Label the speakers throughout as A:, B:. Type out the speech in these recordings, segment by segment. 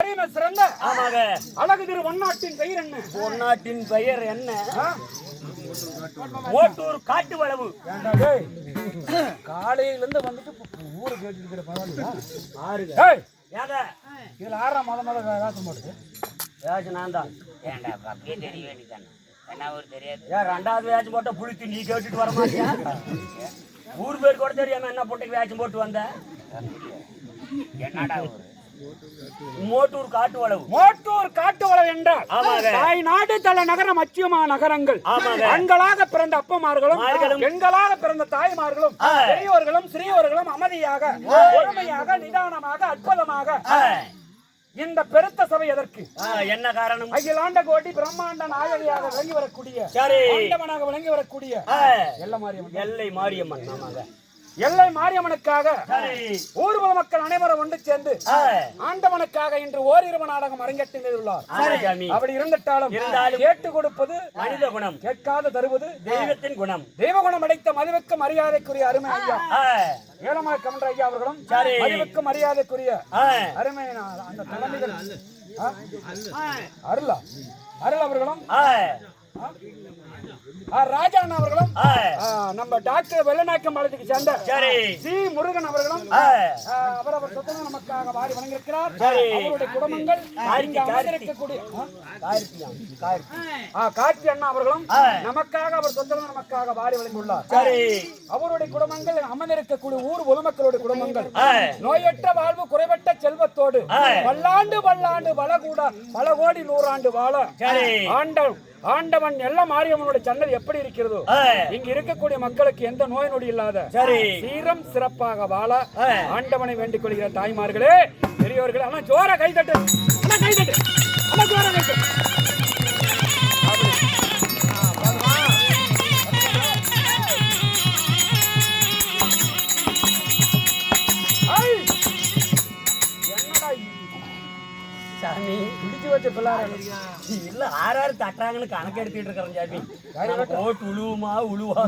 A: தலைமை சிறந்த
B: ஆமாங்க
A: அழகு திரு ஒன்னாட்டின் பெயர் என்ன?
B: ஒன்னாட்டின் பெயர் என்ன? ஓட்டூர் காட்டு வளவு.
A: காலையில இருந்து வந்துட்டு ஊரு கேட்டு பரவாயில்லையா? இதுல ஆறாம் மத வேசம் போடுது.
B: வேஷம் நான் தான். ஏன்டா அப்படியே தெரிய வேண்டியதானே? என்ன ஒரு தெரியாது. ஏன் ரெண்டாவது வேஷம் போட்ட புளித்து நீ கேட்டுட்டு வர மாட்டியா? ஊர் பேர் கூட தெரியாம என்ன போட்டு வேஷம் போட்டு வந்த? என்னடா மோட்டூர் காட்டு வளவு.
A: மோட்டூர் காட்டு வளவு என்றால் தாய் நாடு தல நகரம் அச்சியமா நகரங்கள். ஆண்களாக பிறந்த அப்பமார்களும் பெண்களாக பிறந்த தாய்மார்களும் பெரியோர்களும் சிறியோர்களும் அமைதியாக பொறுமையாக நிதானமாக அற்புதமாக இந்த பெருத்த சபை எதற்கு?
B: என்ன காரணம்?
A: அகிலாண்ட கோடி பிரம்மாண்ட நாயகியாக விளங்கி வரக்கூடிய ஆண்டவனாக விளங்கி வரக்கூடிய
B: எல்லை மாரியம்மன். ஆமாங்க
A: எல்லை மாரியம்மனுக்காக ஊர் மக்கள் அனைவரும் ஒன்று சேர்ந்து ஆண்டவனுக்காக இன்று ஓரிரவு நாடகம் அரங்கேற்றியுள்ளார். அப்படி இருந்துட்டாலும் கேட்டு கொடுப்பது
B: மனித குணம்,
A: கேட்காத தருவது
B: தெய்வத்தின் குணம்.
A: தெய்வ குணம் அடைத்த மதிவுக்கு மரியாதைக்குரிய அருமை ஐயா ஏலமலை கமன்ற ஐயா அவர்களும் மதிவுக்கு மரியாதைக்குரிய அருமை அந்த தலைமைகள் அருள் அவர்களும் ராஜா அவர்களும் நம்ம டாக்டர் வெள்ளநாயக்கம் பாலத்துக்கு சேர்ந்த சி முருகன் அவர்களும் அவரவர் சொத்தம் நமக்காக வாரி வழங்கியிருக்கிறார். அவருடைய குடும்பங்கள் கார்த்தி அண்ணா அவர்களும் நமக்காக அவர் சொத்தம் நமக்காக வாரி வழங்கியுள்ளார். அவருடைய குடும்பங்கள் அமர்ந்திருக்கக்கூடிய ஊர் பொதுமக்களுடைய குடும்பங்கள் நோயற்ற வாழ்வு குறைவற்ற செல்வத்தோடு பல்லாண்டு பல்லாண்டு பல கோடி நூறாண்டு வாழ ஆண்டவன் எல்லாம் மாரியம்மனுடைய சன்னதி எப்படி இருக்கிறதோ இங்க இருக்கக்கூடிய மக்களுக்கு எந்த நோய் நொடி இல்லாத சீரம் சிறப்பாக வாழ ஆண்டவனை வேண்டிக் கொள்கிற தாய்மார்களே பெரியவர்களே ஆனா ஜோர கைதட்டு ஜோர கைதட்டு.
B: சாமி பிடிச்சு வச்ச பிள்ளாரு இல்ல ஆறாறு தட்டுறாங்கன்னு கணக்கு எடுத்துட்டு இருக்கிறேன் சாமி. போட்டு உழுவுமா உழுவா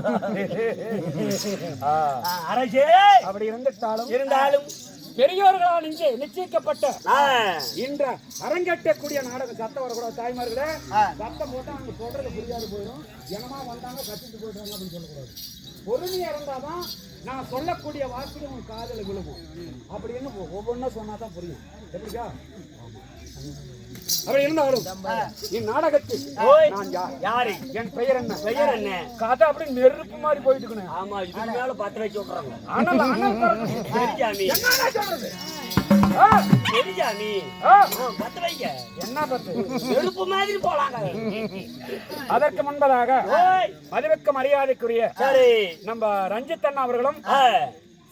B: அரசே
A: அப்படி இருந்தாலும் பெரியோர்களால் நிச்சயிக்கப்பட்ட இன்ற அரங்கேற்றக்கூடிய நாடகம் சத்தம் வரக்கூடாது. தாய்மார்களே சத்தம் போட்டா அவங்க சொல்றது புரியாது போயிடும். ஜனமா வந்தாங்க கத்திட்டு போயிட்டாங்க அப்படின்னு சொல்லக்கூடாது. பொறுமையா இருந்தாதான் நான் சொல்லக்கூடிய வார்த்தை உங்க காதல விழுகும். அப்படின்னு ஒவ்வொன்றும் சொன்னாதான் புரியும். எப்படிக்கா அப்படி இருந்தாலும் இந்நாடகத்தில்
B: யாரு
A: என் பெயர் என்ன கதை அப்படி நெருப்பு மாதிரி போயிட்டு இருக்கணும்.
B: ஆமா இதுக்கு மேல 10 வச்சு விட்டுறாங்க. நெருப்பு மாதிரி போலாங்க.
A: அதற்கு முன்பதாக மதிவுக்கு மரியாதைக்குரிய நம்ம ரஞ்சித் அண்ணா அவர்களும்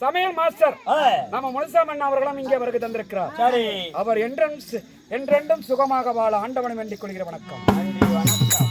A: சமையல் மாஸ்டர் நம்ம முனுசாமன் அவர்களும் இங்கே வருகை தந்திருக்கிறார். அவர் என்றென்றும் சுகமாக வாழ ஆண்டவனை வேண்டிக் கொள்கிற வணக்கம்.
B: நன்றி வணக்கம்.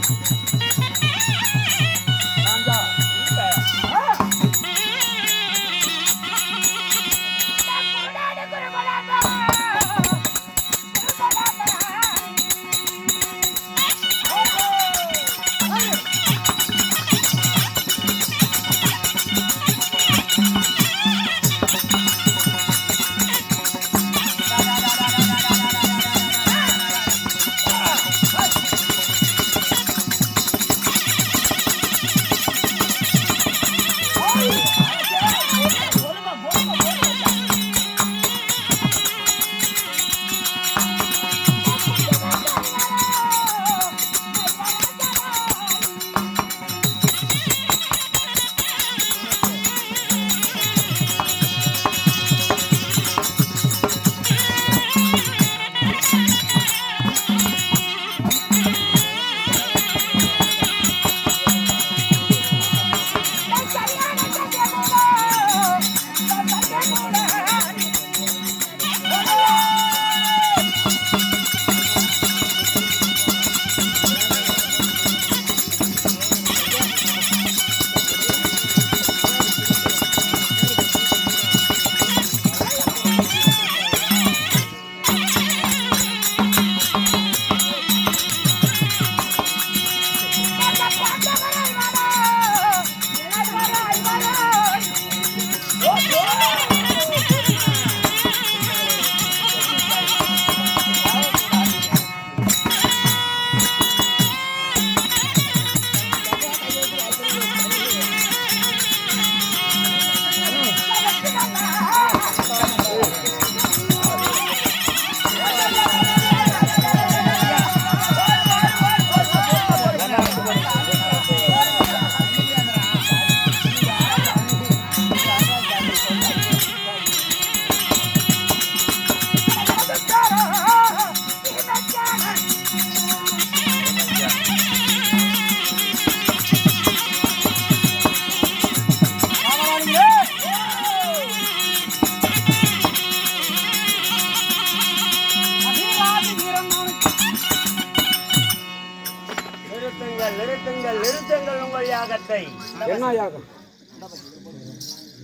B: யாகத்தை
A: என்ன யாகம்?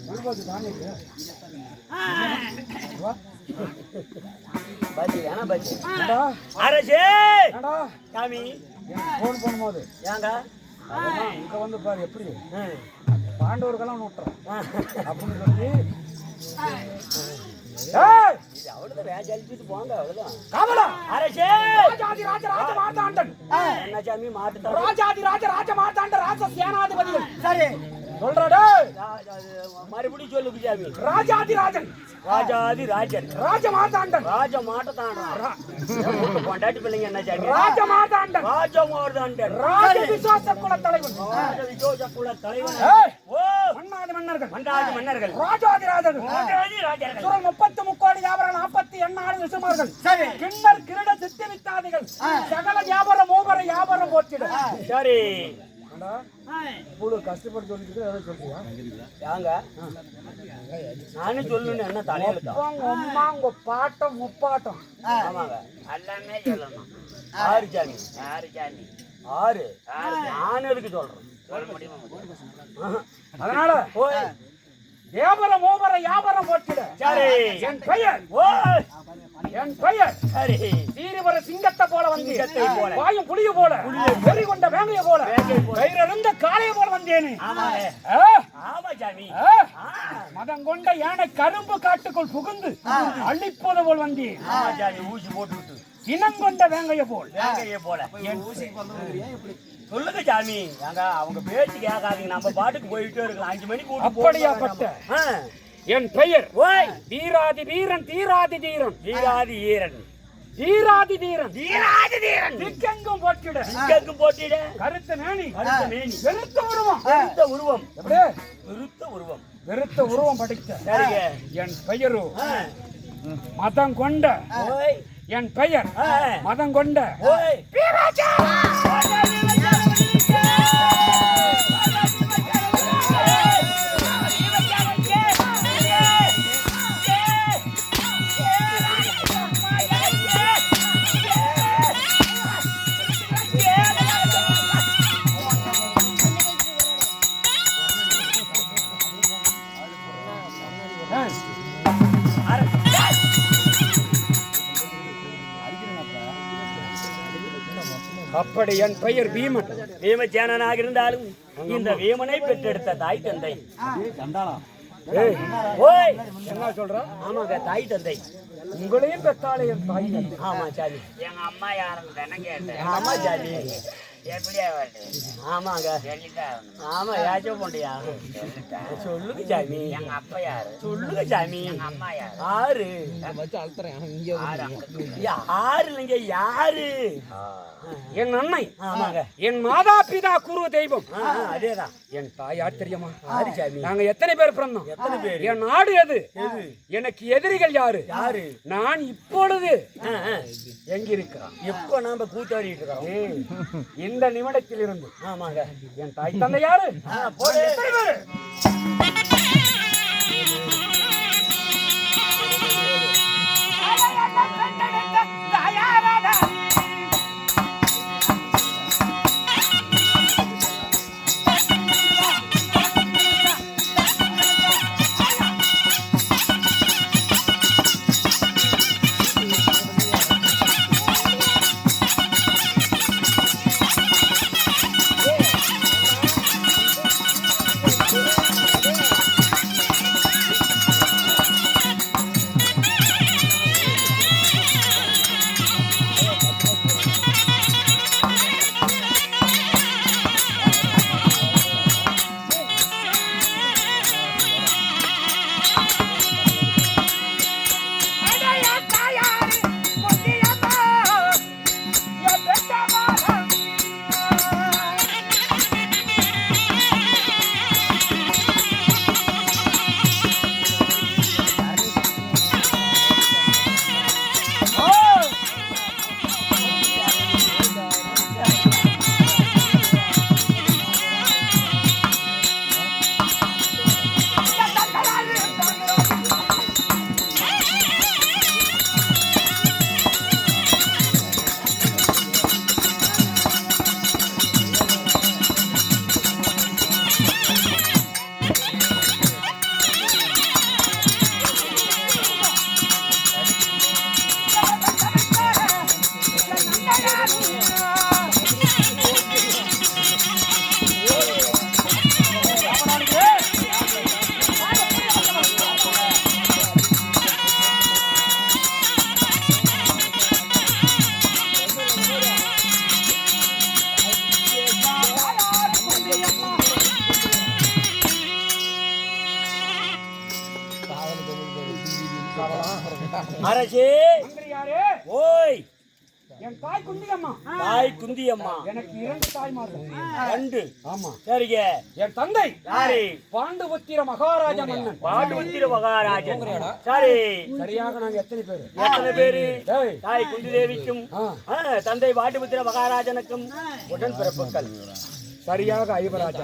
A: கணபதி தானே இது. வா.
B: பஜ்ஜி ஏன்னா பஜ்ஜி
A: ஏண்டா?
B: அரசே
A: ஏண்டா?
B: சாமி
A: போன் பண்ணும்போது
B: ஏங்க
A: அதெல்லாம் இங்க வந்து பாரு எப்படி
B: ம்.
A: பாண்டவர்கள்லாம் நோட்டுறோம் அப்படின்னு சொல்லி
B: இது அவ்வளவுதான் வேலை அழிச்சிட்டு போங்க அவ்வளவுதான்
A: காவலா
B: அரசே
A: ராஜாதி ராஜ ராஜ மார்த்தாண்டன்
B: என்ன சாமி மாட்டு
A: ராஜாதி ராஜ ராஜ மார்த்தாண்ட ராஜ சேனாதிபதிகள்
B: சரி
A: சொல்றடே
B: மறுபடியும் சொல்லு சாமி
A: ராஜாதி ராஜன்
B: ராஜாதி ராஜன்
A: ராஜ மார்த்தாண்டன்
B: ராஜ மாட்டத்தான் கொண்டாட்டி பிள்ளைங்க என்ன சாமி
A: ராஜ மார்த்தாண்டன்
B: ராஜ மார்தாண்டன்
A: ராஜ விசுவாச குல தலைவன்
B: ராஜ விஜோஜ குல தலைவன் ஓ
A: மன்னாதி மன்னர்கள்
B: மண்டாதி மன்னர்கள்
A: ராஜாதி ராஜர்கள்
B: ராஜாதி ராஜர்கள்
A: சுரல் 30 முக்கோடி வியாபாரம் 48 விசுமார்கள்
B: சரி
A: கிண்ணர் கிரீட சித்தி வித்தாதிகள் சகல வியாபாரம் மூவர வியாபாரம் போற்றிடு
B: சரி
A: இவ்வளவு கஷ்டப்பட்டு சொல்லிட்டு எதை சொல்றியா?
B: யாங்க நானும் சொல்லணும் என்ன தலையெழுத்தா
A: உங்க அம்மா உங்க பாட்டம் முப்பாட்டம்
B: ஆமாங்க எல்லாமே சொல்லணும் ஆறு சாமி ஆறு நான் எதுக்கு சொல்றேன் சொல்ல முடியுமா
A: அதனால
B: ஓய்
A: வியாபாரம் மூவர வியாபாரம் போற்றிடு
B: சரி
A: என் பெயர்
B: ஓய்
A: என் பெயர்
B: சரி
A: சீரிவர சிங்கத்தை போல வந்து
B: சிங்கத்தை போல.
A: வாயும் புலிய போல வெறி கொண்ட வேங்கைய போல கயிறிருந்த காளைய போல வந்தேனே
B: ஆமாங்க
A: ஆ,
B: ஆமா சாமி
A: ஆ,
B: ஆ,
A: மதம் கொண்ட யானை கரும்பு காட்டுக்குள் புகுந்து அள்ளிப்போது போல் வந்தேன்
B: ஆமா சாமி ஊசி போட்டு விட்டு
A: இனம் கொண்ட வேங்கைய போல்
B: வேங்கைய போல சொல்லுங்க சாமி ஏங்க அவங்க பேச்சு கேட்காதீங்க நம்ம பாட்டுக்கு போயிட்டே இருக்கலாம் 5 மணிக்கு கூட்டி
A: அப்படியாப்பட்ட
B: ஆ.
A: என் பெயர்
B: ஓய்
A: வீராதி வீரன் தீராதி தீரன்
B: வீராதி ஈரன்
A: தீராதி தீரன்
B: வீராதி தீரன்
A: திக்கெங்கும் போற்றிட
B: இங்கேக்கும் போட்டிட
A: கருத்த மேனி
B: கருத்த மேனி
A: வெறுத்த உருவம்
B: வெறுத்த உருவம்
A: எப்படி
B: வெறுத்த உருவம்
A: வெறுத்த உருவம் படைத்த
B: சரிங்க
A: என் பெயரு
B: ஆ.
A: மதம் கொண்ட
B: ஓய்
A: என் பெயர்
B: ஆ.
A: மதம் கொண்ட
B: ஓய்
A: அப்படி என் பெயர் பீமன்
B: வீமச்சேனனாக இருந்தாலும் இந்த வீமனை பெற்றெடுத்த தாய் தந்தை
A: ஏய்,
B: ஓய்
A: என்ன சொல்ற
B: ஆமாங்க தாய் தந்தை
A: உங்களையும் பெற்றாலே என் தாய் தந்தை.
B: ஆமா சாமி
C: எங்க அம்மா யாருன்னு தானே கேட்டேன்.
B: ஆமா சாமி
C: எப்படியா வருது?
B: ஆமாங்க
C: சொல்லிட்டா
B: ஆமா யாச்சும் போண்டியா சொல்லுங்க சாமி
C: எங்க அப்பா யாரு?
B: சொல்லுங்க சாமி
C: எங்க அம்மா யாரு?
B: ஆறு
C: ஆறு அங்க.
B: யாரு இல்லைங்க யாரு
A: என் அன்னை
B: ஆமாங்க
A: என் மாதா பிதா குரு தெய்வம்
B: அதேதான்
A: என் தாயார் தெரியுமா
B: ஆறு சாமி
A: நாங்க எத்தனை பேர் பிறந்தோம்
B: எத்தனை பேர்
A: என் நாடு எது எனக்கு எதிரிகள் யாரு
B: யாரு
A: நான் இப்பொழுது
B: ஆ, ஆ.
A: எங்க இருக்கிறான்
B: எப்ப நாம கூத்தாடிட்டு இருக்கோம்
A: ஏய், இந்த நிமிடத்தில் இருந்து
B: ஆமாங்க
A: என் தாய் தந்தை யாரு
B: போடு.
A: எத்தனை பேரு?
B: அரசே
A: மந்திரியாரே,
B: ஓய்
A: என் தாய் குந்தியம்மா.
B: தாய் குந்தியம்மா
A: எனக்கு 2 தாய்மார்கள்.
B: 2.
A: ஆமா.
B: சரிங்க.
A: என் தந்தை
B: யாரு?
A: பாண்டுபுத்திர மகாராஜ மன்னன்.
B: பாண்டுபுத்திர மகாராஜன். சரி.
A: சரியாக நாங்க எத்தனை பேரு?
B: எத்தனை பேரு?
A: டேய்,
B: தாய் குந்தி தேவிக்கும் தந்தை பாண்டுபுத்திர மகாராஜனுக்கும்
A: உடன்பிறப்புகள் சரியாக 5 ராஜா.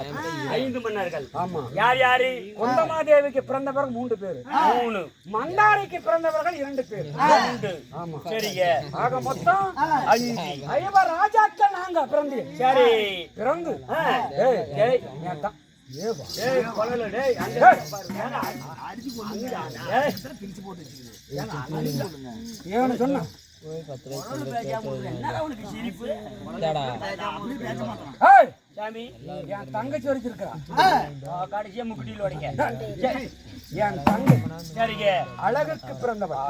B: 5 மன்னர்கள்.
A: ஆமா.
B: யார் யாரு?
A: குந்தமாதேவிக்கு பிறந்தவர்கள் 3 பேரு.
B: 3.
A: மந்தாரிக்கு பிறந்தவர்கள் 2 பேர்.
B: 2.
A: ஆமா.
B: சரிங்க.
A: ஆக மொத்தம் 5 ராஜாக்கள் நாங்க பிறந்து.
B: சரி.
A: பிறந்து
B: டேய் டேய்
A: என் தா- ஏவா.
B: டேய் கொலல டேய் அங்க
A: டேய்,
B: அடிச்சு கொன்னுடா. டேய்
A: ஏன்னு சொன்னா
B: என்னடா உனக்கு சிரிப்பு?
A: ஏய்,
B: சாமி
A: என் தங்கச்சி வரைச்சிருக்கிறா.
B: கடைசியா முக்குட்டியில் உடைங்க.
A: என் தங்கை
B: சரிங்க.
A: அழகுக்கு பிறந்தவர்.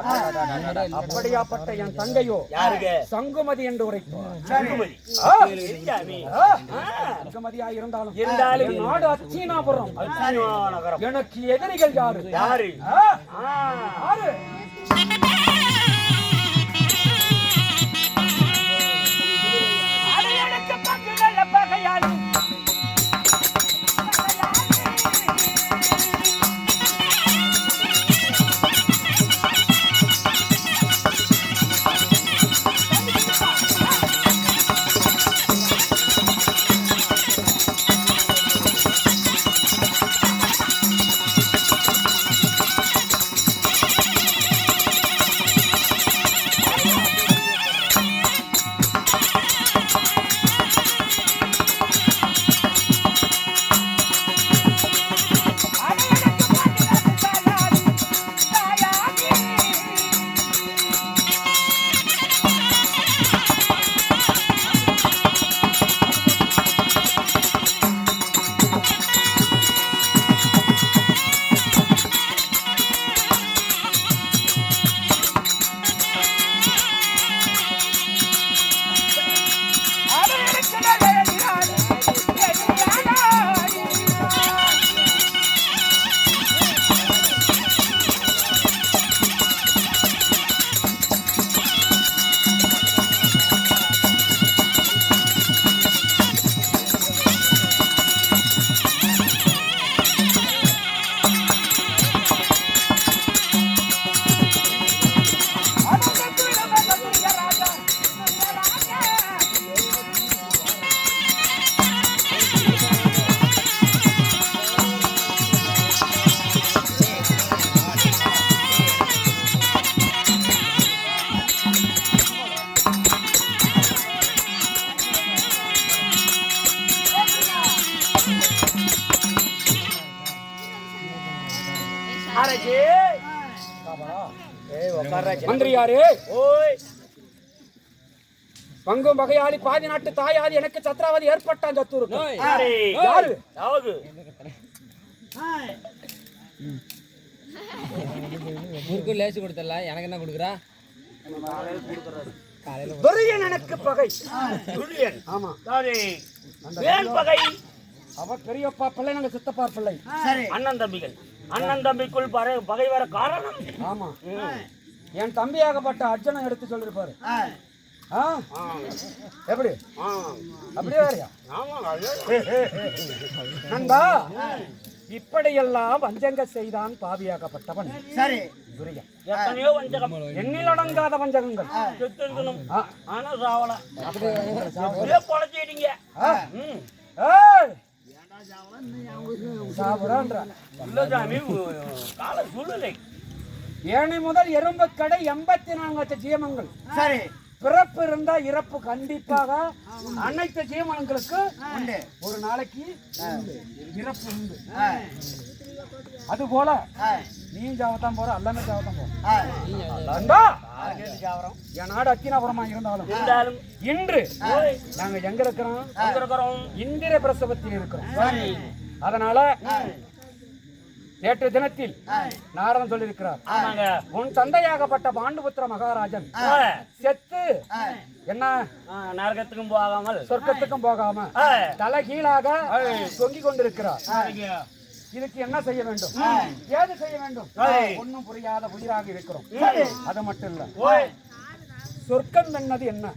A: அப்படியாப்பட்ட என் தங்கையோ
B: யாருங்க?
A: சங்குமதி என்று உரைப்போம்.
B: சங்குமதி.
A: ஆ,
B: சாமி
A: சங்குமதியா இருந்தாலும்
B: இருந்தாலும்
A: என் நாடு அச்சீனாபுரம்.
B: நகரம்.
A: எனக்கு எதிரிகள் யாரு?
B: யாரு?
A: ஆ, யாரு? மந்திரியாரே,
B: ஓய்
A: பங்கும் வகையாளி பாதி நாட்டு தாயாதி எனக்கு சத்ராவதி ஏற்பட்டான். சத்துருக்கு
B: யாரு?
A: யாரு?
B: யாவது?
C: ஊருக்கு லேசு கொடுத்தல, எனக்கு என்ன கொடுக்குறா?
A: துரியன் எனக்கு பகை.
B: துரியன்.
A: ஆமா.
B: யாரு? வேல் பகை.
A: அவ பெரியப்பா பிள்ளை, நாங்க சித்தப்பா பிள்ளை.
B: அண்ணன் தம்பிகள். அண்ணன் தம்பிக்குள் பகை வர காரணம்?
A: ஆமா. என் தம்பியாகப்பட்ட அர்ஜுனன் எடுத்து சொல்லிருப்பாரு. ஆ? எப்படி? அப்படியே வேறையா? நண்பா, இப்படியெல்லாம் வஞ்சங்க செய்தான் பாவியாகப்பட்டவன். சரி துரியன்.
B: எத்தனையோ வஞ்சகம்,
A: எண்ணில் அடங்காத வஞ்சகங்கள்.
B: செத்து இருக்கணும். ஆனா சாவல.
A: அப்படியே
B: அப்படியே பொழைச்சிட்டீங்க.
A: ஏய், சாவுறான்ற.
B: இல்ல சாமி, கால சூழ்நிலை.
A: ஏனை முதல் எறும்பு கடை 84 ஜீவனங்கள். சரி, பிறப்பு இருந்தா இறப்பு கண்டிப்பாக அனைத்து ஜீவனங்களுக்கு ஒரு நாளைக்கு இறப்பு உண்டு. அது போல நீ ஜாவத்தான் போற, எல்லாமே ஜாவத்தான் போற. என் நாடு அக்கினாபுரமா இருந்தாலும் இன்று நாங்க எங்க இருக்கிறோம்? இந்திர பிரசவத்தில் இருக்கிறோம். அதனால நேற்று தினத்தில் நாரதன் சொல்லியிருக்கிறார், உன் தந்தையாகப்பட்ட பாண்டுபுத்திர மகாராஜன் செத்து என்ன
B: நரகத்துக்கும் போகாமல்
A: சொர்க்கத்துக்கும் போகாம தலைகீழாக தொங்கிக் கொண்டிருக்கிறார். இதுக்கு என்ன செய்ய வேண்டும், ஏது செய்ய வேண்டும், ஒன்னும் புரியாத புதிராக இருக்கிறோம். அது மட்டும் இல்ல, சொர்க்கம் என்னது என்ன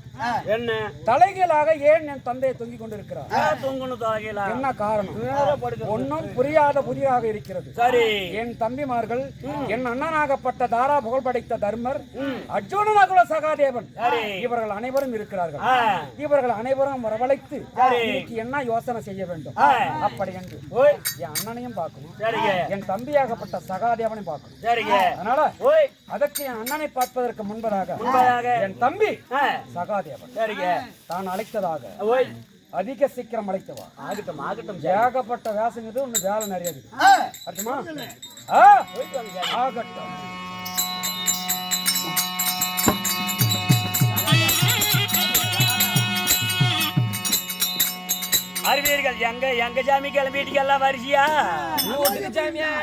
B: என்ன
A: தலைகீழாக ஏன் என் தந்தையை தொங்கிக் கொண்டிருக்கிறார்?
B: தொங்கணும் தலைகீழா
A: என்ன காரணம்? ஒன்னும் புரியாத புதிராக இருக்கிறது.
B: சரி,
A: என் தம்பிமார்கள், என் அண்ணனாகப்பட்ட தாரா புகழ் படைத்த தர்மர், அர்ஜுன நகுல சகாதேவன், இவர்கள் அனைவரும் இருக்கிறார்கள். இவர்கள் அனைவரும் வரவழைத்து இன்னைக்கு என்ன யோசனை செய்ய வேண்டும் அப்படி என்று என் அண்ணனையும் பார்க்கணும், என் தம்பியாகப்பட்ட சகாதேவனையும் பார்க்கணும். அதனால அதற்கு என் அண்ணனை பார்ப்பதற்கு முன்பதாக என் தம்பி சகாதேவன் தான் அழைத்ததாக அதிக சீக்கிரம் அழைத்தவா. ஆகட்டும் ஆகட்டும், ஏகப்பட்ட வேசங்கிறது ஒண்ணு வேலை நிறைய ஆகட்டுமா? ஆகட்டும்.
B: அறிவீர்கள் எங்க எங்க சாமி கிளம்பிட்டு எல்லாம் வரிசையா
C: சாமியா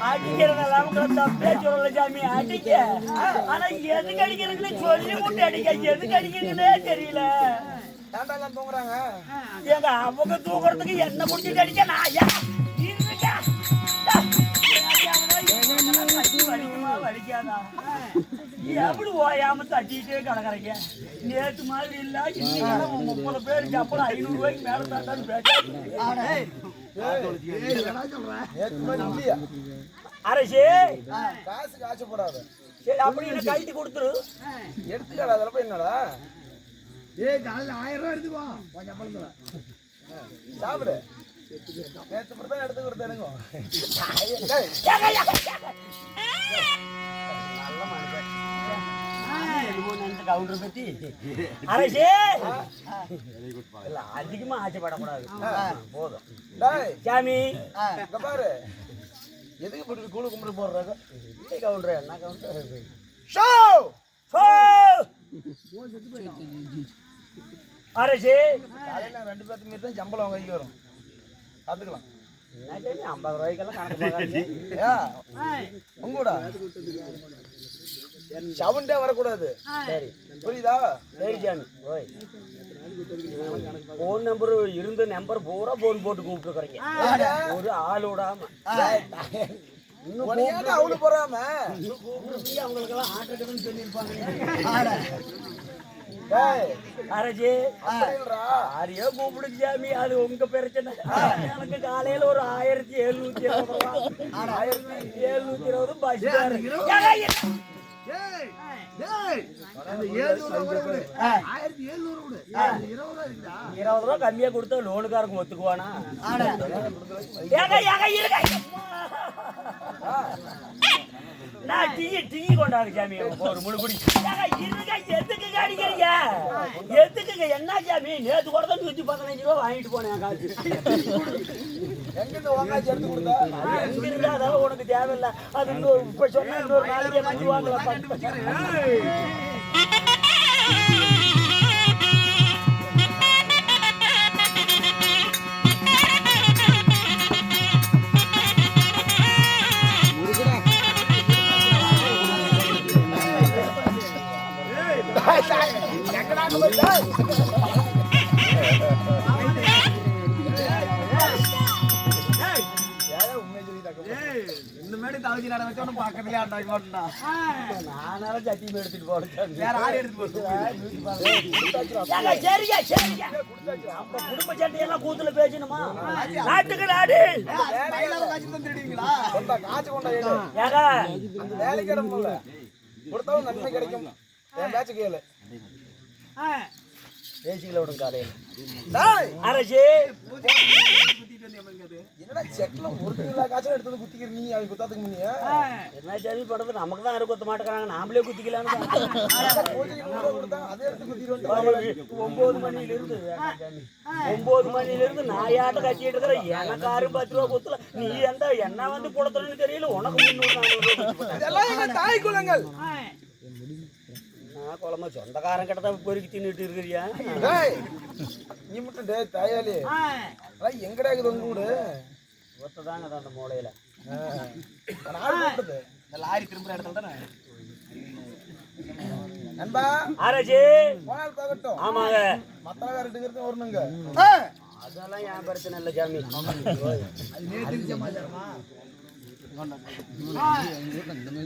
B: அடிக்கிறதெல்லாம் தப்பே சொல்லல சாமி, அடிக்க. ஆனா எதுக்கு அடிக்கிறதுன்னு சொல்லி முட்டை அடிக்க, எதுக்கு அடிக்கிறதுனே தெரியல. எங்க அவங்க தூங்குறதுக்கு என்ன முடிச்சுட்டு அடிக்க நான் வலிக்காதா? எப்படி ஓயாம தட்டிட்டே கிடக்குறீங்க? நேற்று மாதிரி இல்ல, இன்னைக்கு 30 பேருக்கு அப்புறம் 500 ரூபாய்க்கு மேல தாண்டான்னு அரசே
D: காசு காசு போடாது.
B: சரி அப்படி என்ன கழட்டி கொடுத்துரு.
D: எடுத்துக்கடா அதில் போய் என்னடா
A: காலையில் 1000 ரூபா எடுத்துக்கோ கொஞ்சம்
D: சாப்பிடு. நேற்று மட்டும் தான் எடுத்து கொடுத்தேனுங்க.
B: கவுண்டர் பத்தி அரசே அதிகமா ஆசைப்படக்கூடாது. போதும் சாமி.
D: பாரு எதுக்கு போட்டு கூழு கும்பிட்டு போடுறாங்க?
B: கவுண்டர் என்ன கவுண்டர் அரசே
D: காலையில் 2 பேர்த்து மீறி தான் சம்பளம் கைக்கு வரும். பார்த்துக்கலாம்.
B: 50 ரூபாய்க்கெல்லாம் கணக்கு
D: உங்கூடா சவுண்டே வரக்கூடாது.
B: சரி
D: புரியுதா?
B: சரி சாமி. ஓய் போன் நம்பர் இருந்த நம்பர் பூரா போன் போட்டு கூப்பிட்டுருக்குறீங்க. ஒரு ஆள் விடாம
D: உனக்கு அவளு போறாம
B: அவங்களுக்கெல்லாம் ஆட்டக்குன்னு சொல்லியிருப்பாங்க.
D: டேய்
B: அரஜி
D: அப்படின்றா
B: யாரையோ கூப்பிடுங்க சாமி, அது உங்க பிரச்சனை. எனக்கு காலையில ஒரு 1720 1720 பஸ் ஃபேர்.
E: ஏய் டேய் அந்த 700 கூட விடு 1700 விடு 20 இருக்குடா
B: 20 ரூபா கம்மியா கொடுத்தா லோனுக்காரங்க ஒத்துக்குவானா? ஏங்க ஏங்க இருங்க. நான் டீ கொண்டாடு சாமி, ஒரு முழு குடி. ஏங்க இருங்க, எதுக்குங்க அடிக்கிறீங்க? எதுக்குங்க? என்ன சாமி, நேத்து கூட தான் 115 ரூபா வாங்கிட்டு போனேன் காசு.
D: எங்க இந்த வாங்காச்சி எடுத்து கொடுத்தா
B: எங்க இருந்தா அதெல்லாம் உனக்கு தேவையில்லை. அது இன்னும் இப்ப சொன்னா இன்னொரு நாளைக்கே வந்து வாங்கலாம்.
E: இந்த மேடி தவஜி நட வச்சு ஒன்னு பக்கத்துலயே ஆட்டாக்கி போட்டுடா
B: நானால சட்டியும் எடுத்துட்டு போறேன்.
E: வேற ஆடி எடுத்து போட்டு
B: சரியா சரியா நம்ம குடும்ப சட்டையெல்லாம் கூத்துல பேசணுமா? நாட்டுக்கு நாடு
E: கையில காட்சி தந்துடுவீங்களா
D: கொண்டா காசு கொண்டா ஏடு
B: ஏங்க
D: அந்த வேலைக்கு இடமில்ல கொடுத்தாலும் நன்மை கிடைக்கும். என் பேச்சு கேளு
B: பேசிக்கல விடும் காலையில்.
D: டேய்
B: அரசு
D: என்னடா செக்ல ஒரு கிலோ காசு எடுத்து வந்து குத்திக்கிற நீ அவன் குத்தாதுக்கு முன்னியா
B: என்ன சரி படுறது, நமக்கு தான் யாரும் குத்த மாட்டேங்கிறாங்க, நாமளே குத்திக்கலான்னு
D: கொடுத்தா அதை எடுத்து குத்திட்டு
B: 9 மணில இருந்து 9 மணில இருந்து நாயாட்ட கட்டிட்டு இருக்கிற எனக்கு 10 ரூபா குத்துல. நீ என்ன வந்து புலத்துறன்னு தெரியல, உனக்கு 300 400
D: இதெல்லாம் எங்க தாய் குலங்கள்.
B: நான் குழம்பு சொந்தக்காரன் கிட்ட தான் பொறுக்கி தின்னுட்டு இருக்கிறியா?
D: டேய் நீ மட்டும் டேய் தாயாலி அதான் எங்கடா இருக்குது உங்க வீடு?
B: ஒத்ததாங்க அந்த மூலையில
D: நாடு போட்டது
E: இந்த லாரி திரும்புற இடத்துல தானே
D: நண்பா
B: அரசு.
D: போனால் போகட்டும்.
B: ஆமாங்க,
D: மத்தவங்க வேற எடுக்கிறது வரணுங்க.
B: அதெல்லாம் என் பிரச்சனை இல்லை சாமி.
E: அது நேத்து சமாச்சாரமா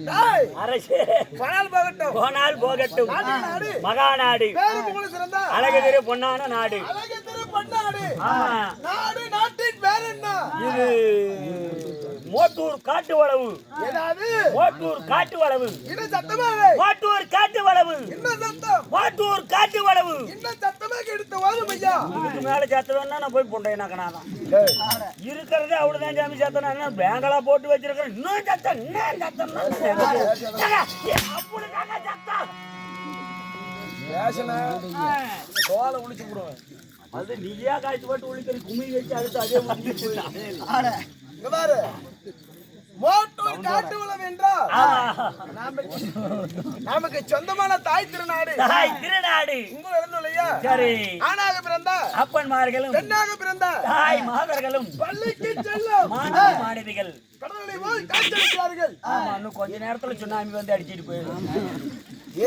D: டேய்
B: அரசு
D: போனால் போகட்டும்.
B: போனால் போகட்டும்.
D: நாடு
B: மகாநாடு
D: பேரு புகழ் சிறந்த
B: அழகு திரு பொன்னான நாடு.
D: அழகிய திரு பன்னாடு.
B: ஆமா,
D: நாடு நாட்டின் பேர் என்ன?
B: இது மோட்டூர் காட்டு வளவு.
D: ஏதாவது
B: மோட்டூர் காட்டு வளவு.
D: இன்னும் சத்தமாவே
B: மோட்டூர் காட்டு வளவு.
D: இன்னும் சத்தம்
B: மோட்டூர் காட்டு வளவு.
D: இன்னும் சத்தமாக எடுத்து வாழும் ஐயா.
B: இதுக்கு மேல சத்தம்னா நான் போய் பொண்டை நக்கனாதான் இருக்கிறதே. அவ்வளவுதான் சாமி சத்தம். என்ன பேங்களா போட்டு வச்சிருக்கேன். இன்னும் சத்தம், இன்னும் சத்தம், அப்படிதாங்க சத்தம்.
D: பேசன தோலை உளிச்சு விடுவேன்.
B: அது நீயா காய்ச்சி போட்டு உளிக்கிற கும்மி வச்சு அடுத்து அதே முடிஞ்சு போயிடும்.
D: இங்க பாரு மோட்டூர் காட்டு வளம் என்றால் நமக்கு சொந்தமான தாய் திருநாடு.
B: தாய் திருநாடு
D: உங்கள் இருந்துள்ளையா
B: சரி.
D: ஆணாக பிறந்த
B: அப்பன்மார்களும்
D: பெண்ணாக பிறந்த
B: தாய் மாதர்களும்
D: பள்ளிக்கு செல்லும்
B: மாணவிகள்
D: கடவுளை போல் காத்திருக்கிறார்கள்.
B: ஆமா, இன்னும் கொஞ்ச நேரத்துல சுனாமி வந்து அடிச்சிட்டு போயிடும்.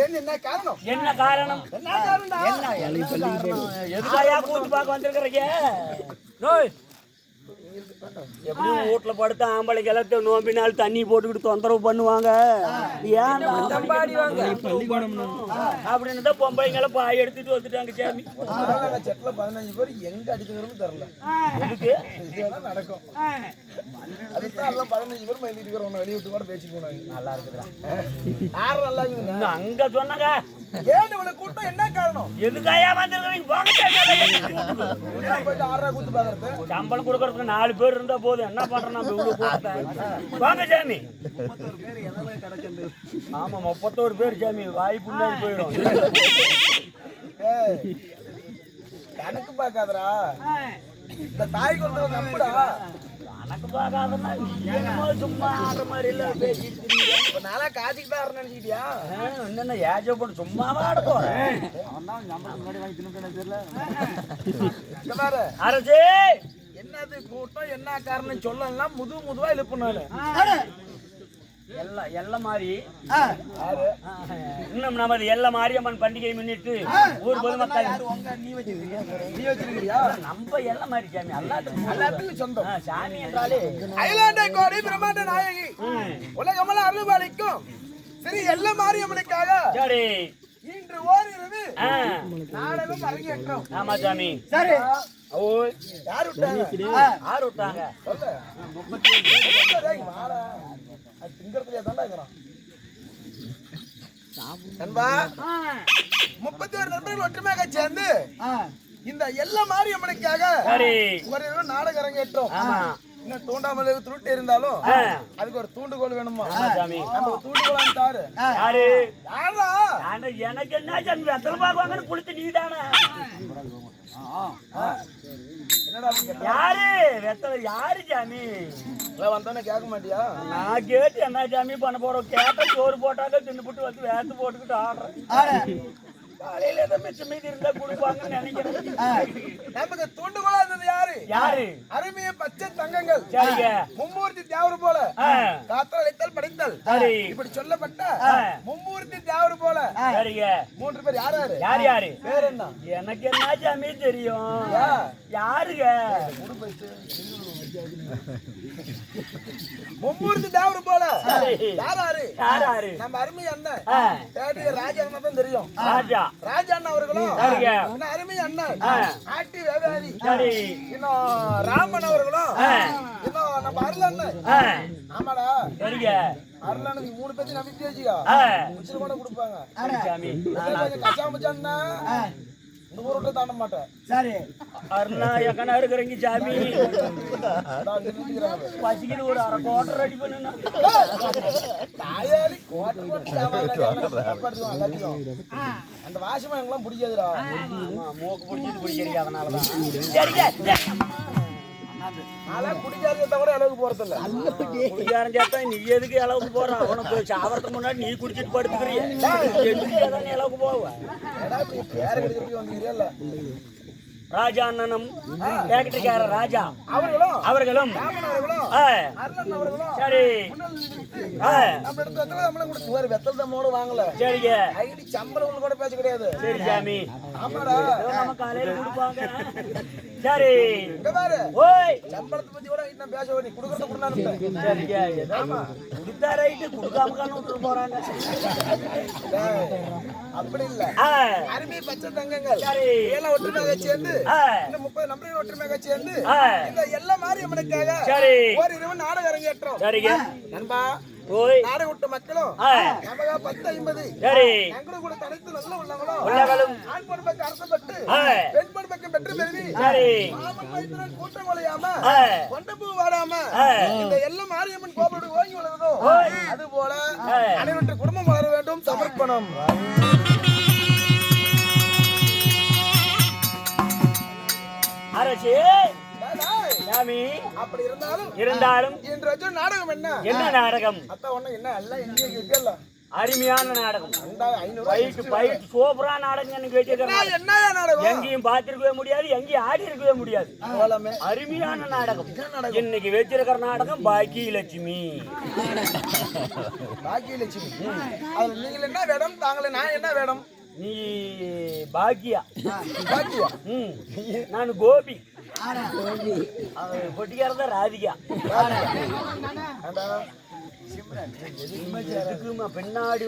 D: ஏன் என்ன காரணம்?
B: என்ன காரணம்?
D: என்ன காரணம்டா?
B: எதுக்காயா கூத்து பார்க்க வந்திருக்கிறீங்க? எப்படியும் வீட்டுல படுத்த ஆம்பளைக்கு எல்லாம் நோம்பினால் தண்ணி போட்டுக்கிட்டு தொந்தரவு பண்ணுவாங்க. ஏன் அப்படின்னு தான் பொம்பளைங்க எல்லாம் பாய் எடுத்துட்டு வந்துட்டாங்க சாமி.
D: அதனால செட்ல 15 பேர் எங்க அடிச்சுக்கிறோம்னு தெரியல.
B: எதுக்கு
D: இதெல்லாம் நடக்கும். அதுதான் எல்லாம் 15 பேர் மைலிட்டு இருக்கிறவங்க வெளிய விட்டு கூட பேசிட்டு போனாங்க.
B: நல்லா இருக்குதா?
D: யார் நல்லா இருக்குங்க?
B: இன்னும் அங்க சொன்னாங்க.
D: ஏன் இவனை கூட்டம் என்ன காரணம்?
B: எதுக்காயா வந்திருக்கிறீங்க? போங்க
D: நான் போயிட்டு 6 ரூபா குத்து பாக்குறது.
B: சம்பளம் கொடுக்கறதுக்கு 4 பேர் இருந்தா போதும். என்ன பண்றேன் நான் இவ்வளவு போட்டேன். வாங்க சாமி. ஆமா, 31 பேர் சாமி. வாய்ப்பு முன்னாடி போயிடும்.
D: ஏய், கணக்கு பார்க்காதடா. இந்த தாய் கொண்டு நம்புடா.
B: கணக்கு பார்க்காதன்னா என்னமோ சும்மா ஆடுற மாதிரி இல்ல பேசிட்டு இருக்கீங்க.
D: இப்ப நாளா காய்ச்சிட்டு தான் நினைச்சிட்டியா?
B: என்னென்ன ஏஜோ போட்டு சும்மாவா ஆட போறேன்.
D: இங்க பாரு
B: அரசே,
D: என்னது கூட்டம் என்ன காரணம் சொல்லலாம். முதுவா எழுப்புனால
B: எல்லாம் மாதிரி
D: யாரு
B: இன்னும் நமது எல்ல மாரியம்மன் பண்டிகையை முன்னிட்டு ஊர் பொதுமக்கள்
D: நீ வச்சிருக்கிறியா
B: நம்ம எல்ல மாதிரி சாமி
D: எல்லாத்துக்கும் சொந்தம்
B: சாமி என்றாலே
D: அயலாண்டை கோடி பிரம்மாண்ட நாயகி உலகமெல்லாம் அருள்பாலிக்கும் சரி எல்ல மாரியம்மனுக்காக
B: சரி
D: இன்று ஓரிரவு நாடகம் அரங்கேற்றோம்.
B: ஆமா சாமி
D: சரி யார் விட்டாங்க
B: ஆறு விட்டாங்க
D: சொல்லு. டேய், வாடா. அது திங்கறதுலயே தான்டா இருக்கிறான். நண்பா 31 நண்பர்கள் ஒற்றுமையாக சேர்ந்து இந்த எல்ல மாரியம்மனுக்காக
B: சரி
D: ஒரு இரவு நாடகம் அரங்கேற்றோம்.
B: ஆமா
D: இன்னும் தூண்டாமல் துருட்டு இருந்தாலும் அதுக்கு ஒரு தூண்டுகோல் வேணுமா
B: சாமி
D: நம்ம ஒரு தூண்டுகோல் தாரு
B: யாரு
D: யாரா
B: எனக்கு என்ன சாமி வெத்தலை பாக்குவாங்கன்னு புளித்து நீதானே
D: என்னடா அப்படி கேட்ட?
B: யாரு வெத்தலை யாரு சாமி
D: வந்தோன்னே கேட்க மாட்டியா
B: நான் கேட்டு என்ன சாமி பண்ண போறோம் கேட்ட சோறு போட்டாக்க தின்னுபிட்டு வந்து வேத்து போட்டுக்கிட்டு ஆடுறேன் காலையில ஏதோ மிச்சம் மீதி இருந்தா கொடுப்பாங்கன்னு நினைக்கிறேன்
D: நமக்கு தூண்டுகோலா இருந்தது யாரு
B: யாரு
D: அருமைய பச்சை தங்கங்கள்
B: சரிங்க
D: மும்மூர்த்தி தேவர் போல காத்தளித்தல் படித்தல்
B: சரி
D: இப்படி சொல்லப்பட்ட மும்மூர்த்தி தேவர் போல
B: சரிங்க
D: 3 பேர் யார் யாரு
B: யாரு யாரு
D: பேர் என்ன
B: எனக்கு என்ன சாமி தெரியும் யாருங்க
D: மும்மூர்த்தி தேவர் போல
B: சரி.
D: யார் யாரு
B: யாரு
D: நம்ம அருமை அண்ணன் தேடி ராஜா அண்ணன் தான் தெரியும்
B: ராஜா
D: ராஜா அண்ணன் அவர்களும்
B: சரிங்க
D: இன்னும் அருமை அண்ணன் ஆட்டி வேதாரி
B: சரி
D: இன்னும் ராமன் அவர்களும் இன்னும் நம்ம அருள் அண்ணன் ஆமாடா
B: சரிங்க
D: அருளானுக்கு 3 பேருக்கு நம்பிக்கை வச்சுக்கோ உச்சில கூட கொடுப்பாங்க
B: சாமி
D: கச்சாமச்சான்னா இந்த ஊரை விட்டு தாண்ட மாட்டேன்
E: சரி
B: அருணா எக்கனா இருக்கிறீங்க சாமி பசிக்கிட்டு ஒரு அரை கோட்டை ரெடி பண்ணுனா
D: தாயாரி கோட்டை போட்டு காப்பாற்றுவோம் எல்லாத்தையும் அந்த வாசமா எங்கெல்லாம் பிடிக்காதுடா
B: மூக்கு பிடிச்சிட்டு பிடிக்கிறீங்க அதனாலதான் சரிங்க
D: அதெல்லாம் குடிக்காத கூட அளவுக்கு போறது இல்ல
B: குடிக்காரன் சேர்த்தா நீ எதுக்கு அளவுக்கு போற அவனுக்கு சாவறதுக்கு முன்னாடி நீ குடிச்சிட்டு படுத்துக்கிறிய எதுக்கு நீ அளவுக்கு போவ
D: பேர கிடைக்கிறதுக்கு வந்துக்கிறியா இல்ல
B: ராஜா அண்ணனும் ஃபேக்டரிக்கார ராஜா
D: அவர்களும்
B: அவர்களும்
D: ராமன் அவர்களும்
B: ஆ,
D: அருளன் அவர்களும்
B: சரி ஆ,
D: நம்ம எடுத்து வெத்தலை நம்மளும் கொடுத்து ஒரு வெத்தல் தம்மோடு வாங்கல
B: சரிங்க
D: ஐடி சம்பளம் கூட பேச கிடையாது
B: சரி சாமி
D: ஆமாடா
B: ஏதோ நம்ம காலையில கொடுப்பாங்க சரி
D: இங்க பாரு
B: ஓய்
D: சம்பளத்தை பத்தி கூட இன்னும் பேச நீ கொடுக்கறத கொடுனாலும்
B: சரிங்க ஏதோ கொடுத்தா ரைட்டு கொடுக்காம கண்ணு விட்டு போறாங்க
D: அப்படி இல்ல
B: ஆ,
D: அருமை பச்சை தங்கங்கள்
B: சரி
D: எல்லாம் ஒற்றுமையாக சேர்ந்து
B: ஆ,
D: இன்னும் 30 நம்பர்கள் ஒற்றுமையாக சேர்ந்து
B: ஆ,
D: இந்த எல்லா மாரியம்மனுக்காக
B: சரி
D: ஒரு இரவு நாடகம் அரங்கேற்றோம்.
B: சரிங்க
D: நண்பா
B: ஓய்
D: நாடகம் விட்ட மக்களும்
B: ஆ,
D: நமக்கு 10:50
B: சரி
D: எங்களும் கூட தனித்து நல்ல உள்ளவங்களும்
B: உள்ளவளும்
D: ஆண் பொண்ணு பக்கம் அரசப்பட்டு
B: ஆ,
D: பெண் பொண்ணு பக்கம் பெற்று பெருவி
B: சரி
D: மாமன் மைத்துனன் கூட்டம் கொலையாம
B: ஆ,
D: கொண்டபூ வாடாம
B: ஆ,
D: இந்த எல்லா மாரியம்மன் கோபுரோடு ஓங்கி வளர்ந்ததோ அது போல
B: ஆ.
D: அனைவருடைய குடும்பம் வளர வேண்டும் சமர்ப்பணம்
B: அரசி
D: டேய்,
B: சாமி
D: அப்படி
B: இருந்தாலும்
D: இன்று வச்ச நாடகம் என்ன
B: என்ன நாடகம்
D: அத்தா ஒண்ணு என்ன எல்லாம் எங்க இருக்கல
B: அருமையான நாடகம்
D: 500
B: பைட்டு பைட்டு சூப்பரா நாடகம் எனக்கு வச்சிருக்கேன்
D: என்ன நாடகம்
B: எங்கேயும் பார்த்திருக்கவே முடியாது எங்கேயும் ஆடி இருக்கவே முடியாது
D: போலாமே
B: அருமையான நாடகம் இன்னைக்கு வச்சிருக்கிற நாடகம் பாக்கியலட்சுமி
D: பாக்கியலட்சுமி அதுல நீங்க என்ன வேடம் தாங்களே நான் என்ன வேடம்
B: நீ பாக்கியா
D: பாக்கியா
B: ம் நான் கோபி பொட்டிக்காரத ராதிகா
D: ஆண்டா
B: எதுக்குமா பின்னாடி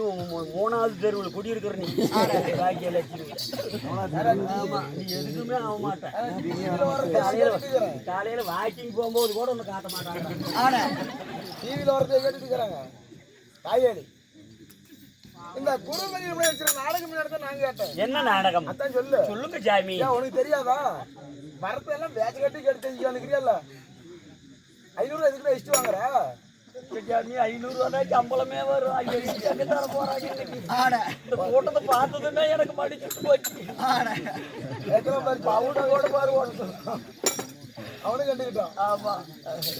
B: மூணாவது தெருவில் குடியிருக்கிற நீ பாக்கியலட்சுமி ஆமா நீ எதுக்குமே ஆக மாட்டேன் காலையில வாக்கிங் போகும்போது கூட ஒண்ணு காட்ட மாட்டாங்க
D: டிவில வரதை கேட்டுட்டு இருக்காங்க தாயாடி இந்த குருமணி வச்சிருக்க நாடகம் நடத்த நான் கேட்டேன்
B: என்ன நாடகம்
D: அதான் சொல்லு
B: சொல்லுங்க சாமி
D: ஏன் உனக்கு தெரியாதா மரத்தை எல்லாம் பேட்ச் கட்டி கேட்டு தெரிஞ்சுக்கிறியல்ல 500 எதுக்கு எஸ்ட் வாங்குற
B: சாமி 500 ரூபாய் சம்பளமே வரும் எங்க தர போறாங்க இந்த கூட்டத்தை பார்த்ததுமே எனக்கு மடிச்சுட்டு போச்சு
D: எத்தனை பேர் பவுடர் கூட பாரு அவனும் கண்டுக்கிட்டான்
B: ஆமா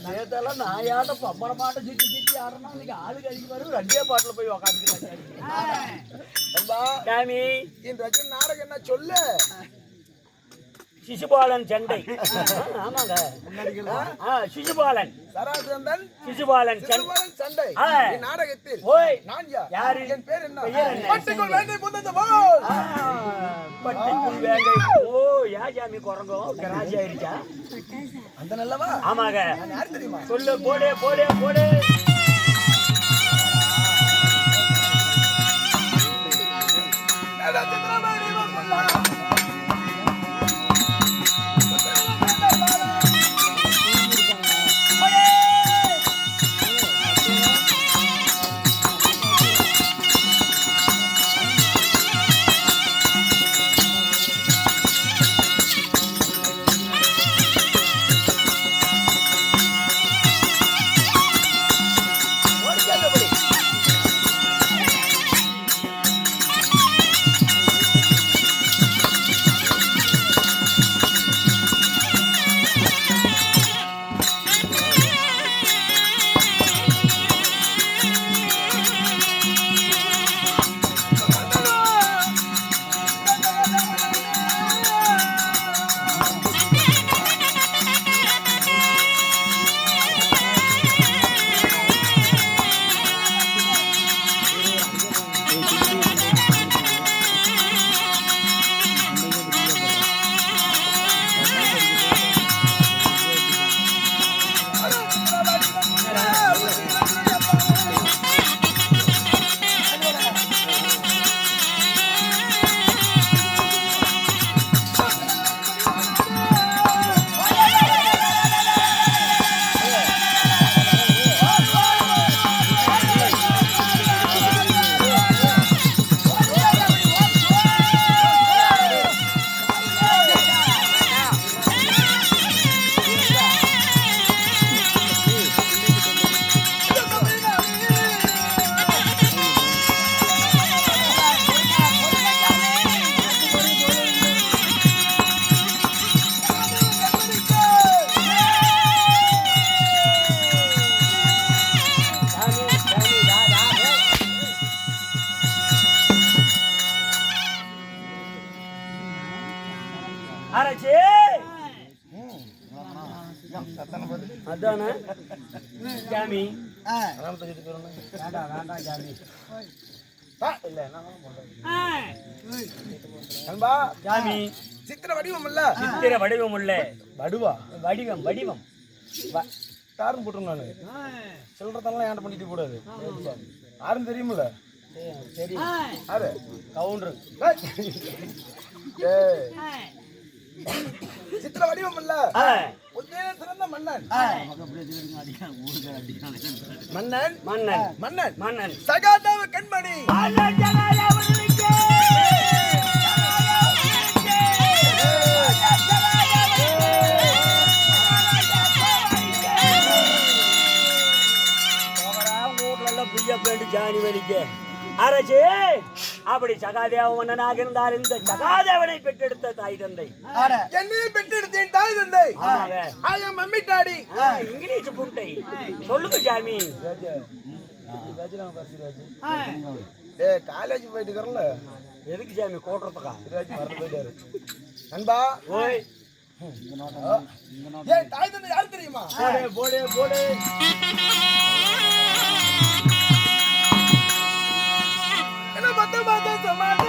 B: நேத்தெல்லாம் நான் யாட்ட பம்பள மாட்டை சுத்தி சுத்தி ஆடுறா இன்னைக்கு ஆளு கழிக்கு வரும் 2 பாட்டில் போய் உக்காந்துக்கிட்டாங்க
D: நண்பா
B: சாமி
D: இந்த வச்சு நாடகம் என்ன சொல்லு
B: சிசுபாலன் சண்டை. ஆமாங்க. சிசுபாலன்
D: சராசந்தன்
B: சிசுபாலன் சண்டை.
D: சிசுபாலன் சண்டை நாடகத்தில்
B: ஓய்
D: நான்
B: யாரு?
D: என் பேர் என்ன?
B: பெயர் என்ன?
D: பட்டுக்குள் வேங்கை புந்தது போல்.
B: பட்டுக்குள் வேங்கை. ஓ யா ஜாமி குரங்கும் கிராசி ஆயிடுச்சா?
D: அந்த நல்லவா?
B: ஆமாங்க.
D: நான் யார் தெரியுமா?
B: சொல்லு போடே போடே போடே. அரசி அதானே ஜாமி.
D: நண்பா
B: ஜாமி
D: சித்திர வடிவம் இல்ல,
B: சித்திர வடிவம் உள்ள
D: வடுவா
B: வடிவம் வடிவம்
D: யாரும் போட்டுரும். நானு சொல்றதெல்லாம் ஏன்ட பண்ணிட்டு கூடாது. யாரும் தெரியுமில்ல?
B: சரி
D: யாரு?
B: கவுண்டர்.
D: சித்திர வடிவம் இல்ல, ஒரே சிறந்த மன்னன். மன்னன்
B: மன்னன்
D: மன்னன்
B: மன்னன்
D: சகாதேவ கண்மணி.
B: ஜானி வலிக்க அரசே அப்படி சகாதேவ மன்னனாக இருந்தால் இந்த சகாதேவனை பெற்றெடுத்த தாய் தந்தை
D: என்னையும் பெற்றெடுத்தேன் தாய் தந்தை. மம்மி டாடி
B: இங்கிலீஷ் புண்டை சொல்லுங்க ஜாமி.
D: காலேஜ் போயிட்டு இருக்கறல,
B: எதுக்கு ஜாமி கோட்டுறதுக்கா?
D: போயிட்டாரு நண்பா.
B: ஓய்
D: ஏன் தாய் தந்தை யாரு தெரியுமா?
B: போடே போடே போடே.
D: என்ன பத்த பத்த சமாதே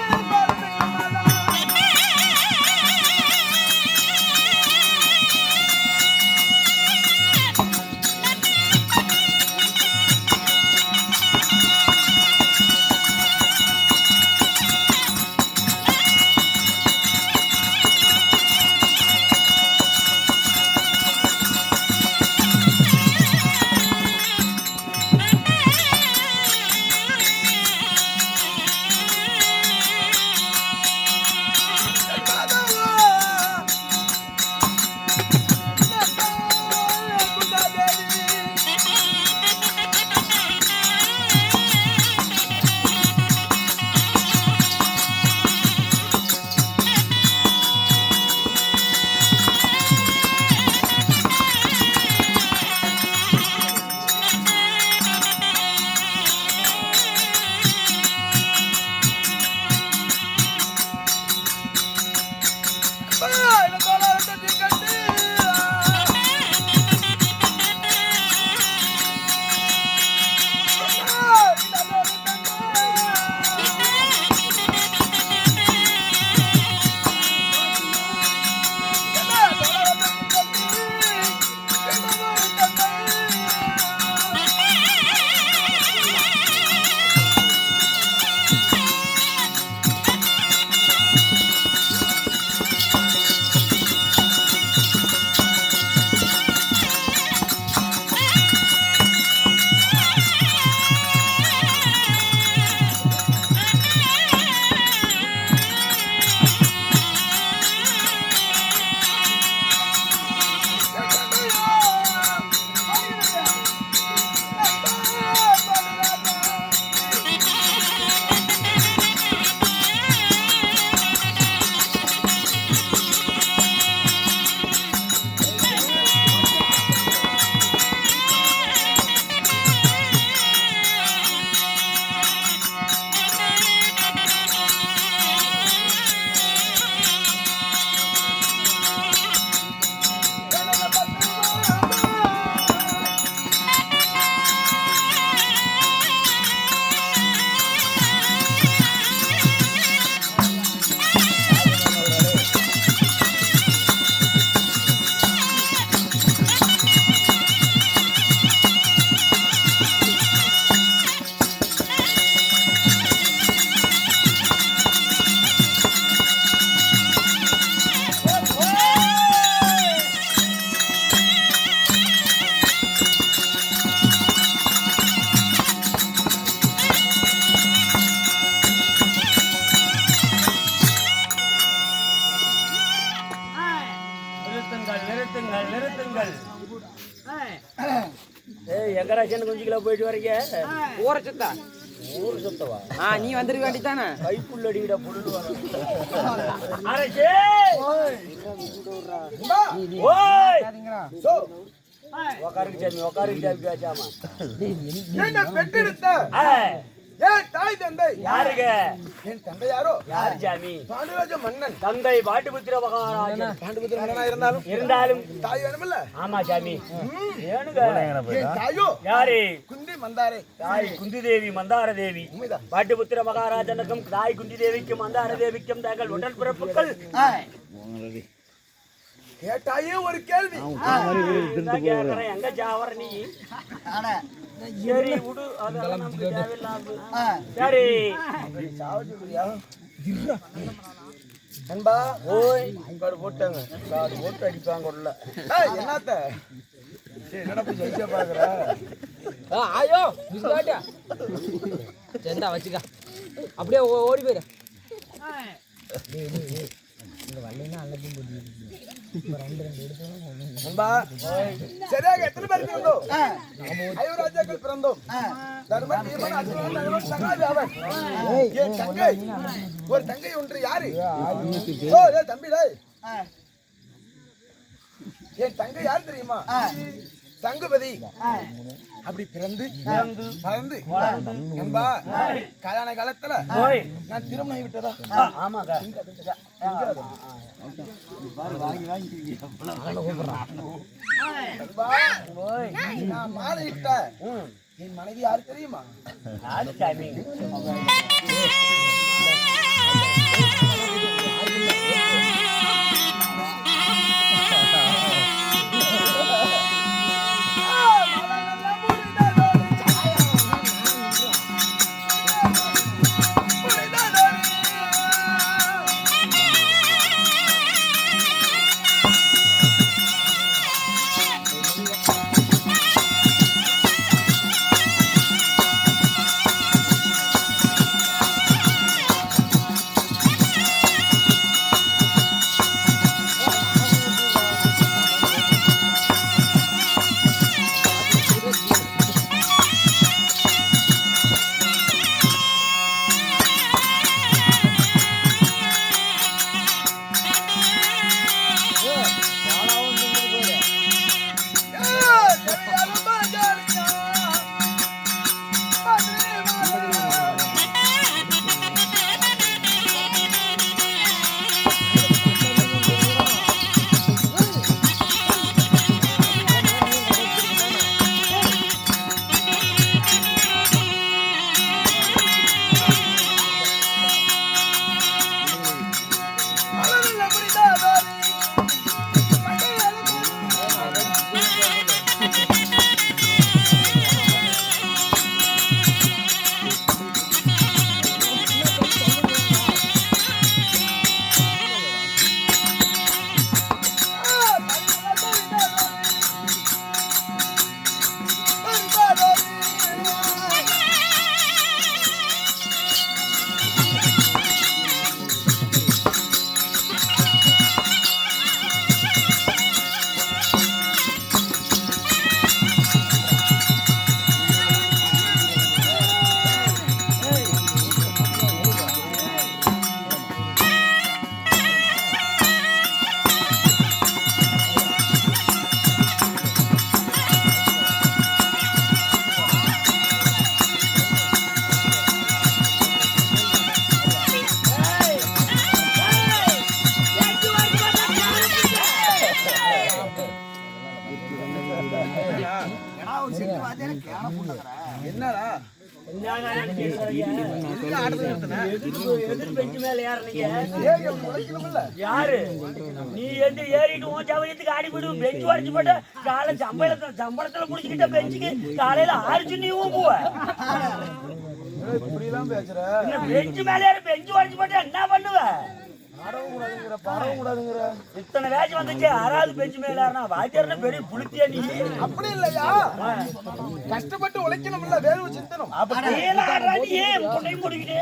B: மகராஜன் கொஞ்சம் போயிட்டு வரீங்க
C: ஊரை சுத்தா
B: ஊர் சுத்தவா
C: நீ வந்துருக்க வேண்டியதானே
B: கைக்குள்ள அடிக்கிட புல்லு அரசே ஓய் உக்காருக்கு சாமி பேசாமா
D: என்ன பெற்றெடுத்த ஏன் தாய் தந்தை
B: யாருங்க
D: என் தந்தை யாரோ
B: யாரு சாமி
D: பாண்டுராஜ மன்னன்
B: தந்தை பாட்டுபுத்திர மகாராஜன்
D: பாண்டுபுத்திர மன்னனா
B: இருந்தாலும்
D: தாய் வேணுமில்ல
B: ஆமா சாமி ஏனுங்க
D: என் தாயோ
B: யாரு
D: குந்தி மந்தாரை
B: தாய் குந்தி தேவி மந்தார தேவி
D: உண்மைதான்
B: பாட்டுபுத்திர மகாராஜனுக்கும் தாய் குந்தி தேவிக்கும் மந்தார தேவிக்கும் தங்கள் உடல் பிறப்புகள்
D: கேட்டாயே ஒரு கேள்வி
B: கேக்குறேன் எங்க ஜாவர நீ சரி விடு அதெல்லாம் நமக்கு தேவையில்லாம சரி
D: நண்பா
B: ஓய்
D: காடு போட்டாங்க
B: காடு போட்டு அடிப்பாங்க உள்ள
D: என்னத்த என்னடா போய் ஜெயிச்சா பாக்குற
C: ஆயோ பிஸ்காட்டா செண்டா வச்சுக்க அப்படியே ஓடி போயிரு
D: நண்பா சரியாக எத்தனை பேர் பிறந்தோம் 5 ராஜாக்கள் பிறந்தோம் தர்மன் தீபன் அர்ஜுனன் நகுலன் சகாதேவன் அவன் என் தங்கை ஒரு தங்கை ஒன்று யாரு ஓ டேய் தம்பி டேய் என் தங்கை யார் தெரியுமா தங்குபதி அப்படி பிறந்து வளர்ந்து நண்பா கல்யாண காலத்துல நான் திருமணம் விட்டதா
B: ஆமாக்கா
D: நான் மாலையிட்ட என் மனைவி யாரு தெரியுமா
B: யாரு சாமி
D: என்னடா
B: யாரு நீ எந்த ஏறிட்டு உன் சமயத்துக்கு ஆடி போயிடு பெஞ்சு வரைச்சு போட்டு காலை சம்பளத்துல முடிச்சுக்கிட்ட பெஞ்சுக்கு காலையில ஆரிச்சு நீ ஊம்புவ
D: இப்படி எல்லாம் பேசுற
B: பெஞ்சு மேல ஏறி பெஞ்சு வரைச்சு போட்டு என்ன பண்ணுவ
D: பரவும் கூடாதுங்கிற
B: இத்தனை வேச்சு வந்துச்சு 6வது பெஞ்சு மேலாருனா வாத்தியார்னா பெரிய புளித்தியா நீ
D: அப்படி இல்லையா கஷ்டப்பட்டு உழைக்கணும்ல வேறு சிந்தனம்
B: அப்ப நீலாடுறா நீ பொண்ணை முடிக்கிட்டே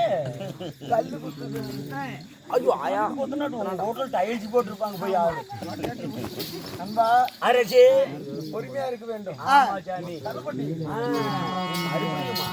D: கல்லு குத்துது
B: ஐயோ ஆயா ஹோட்டல் டைல்ஸ் போட்டுருப்பாங்க போய் ஆளு
D: நண்பா
B: அரசே
D: பொறுமையா இருக்க வேண்டும்
B: ஆமா சாமி
D: கருப்பட்டி
B: அருமையுமா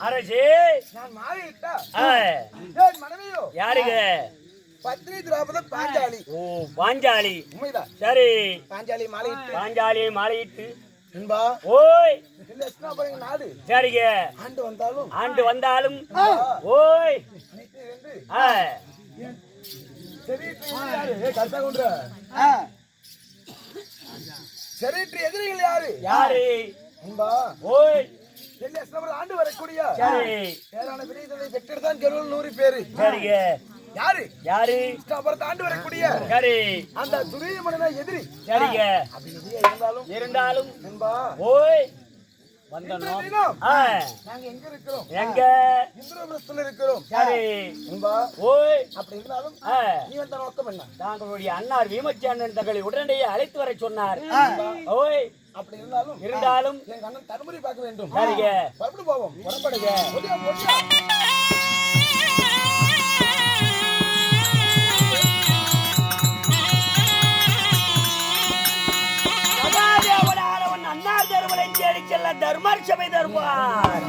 B: அரசே
D: நான் மாறிட்டா
B: ஏய்,
D: ஏன் மனைவியோ
B: யாருங்க
D: பத்னி திராபத பாஞ்சாலி
B: ஓ பாஞ்சாலி
D: உண்மைதான்
B: சரி
D: பாஞ்சாலி மாலையிட்டு
B: பாஞ்சாலியை மாலையிட்டு
D: என்பா
B: ஓய்
D: இல்ல எஸ்னா போறீங்க நாடு
B: சரிங்க
D: ஆண்டு வந்தாலும்
B: ஆண்டு வந்தாலும் ஓய்
D: அனைத்து ரெண்டு
B: ஆ,
D: சரி யாரு கரெக்டா கொண்டு சரி எதிரிகள் யாரு
B: யாரு
D: என்பா
B: ஓய்
D: இல்ல எஸ்னா ஆண்டு வரக்கூடிய
B: சரி
D: ஏரான விரைதலை பெற்றெடுத்தான் கெருள் 100 பேரு
B: சரிங்க
D: யாரு
B: யாரு
D: அப்புறம் ஆண்டு வரக்கூடிய
B: சரி
D: அந்த துரியமன எதிரி
B: சரிங்க
D: அப்படி எதிரியா
B: இருந்தாலும்
D: என்பா
B: ஓய் வந்தனோம்
D: தினம்
B: ஆ,
D: நாங்க எங்க இருக்கிறோம்
B: எங்க
D: இந்திரபிரஸ்தல இருக்கிறோம்
B: சரி
D: என்பா
B: ஓய்
D: அப்படி இருந்தாலும்
B: ஆ,
D: நீ வந்த நோக்கம் என்ன
B: தாங்களுடைய அன்னார் வீமச்சானன் தங்களை உடனடியே அழைத்து வர சொன்னார் ஓய்
D: அப்படி இருந்தாலும்
B: இருந்தாலும்
D: என் கண்ணன் தருமபுரி பார்க்க வேண்டும்
B: சரிங்க
D: புறப்பட்டு போவோம்
B: புறப்படுங்க
D: ஒடியா, ஒடியா.
B: சகாதேவனானவன் அன்னார் தருமலை தேடி செல்ல தர்மர் சபை தருவார்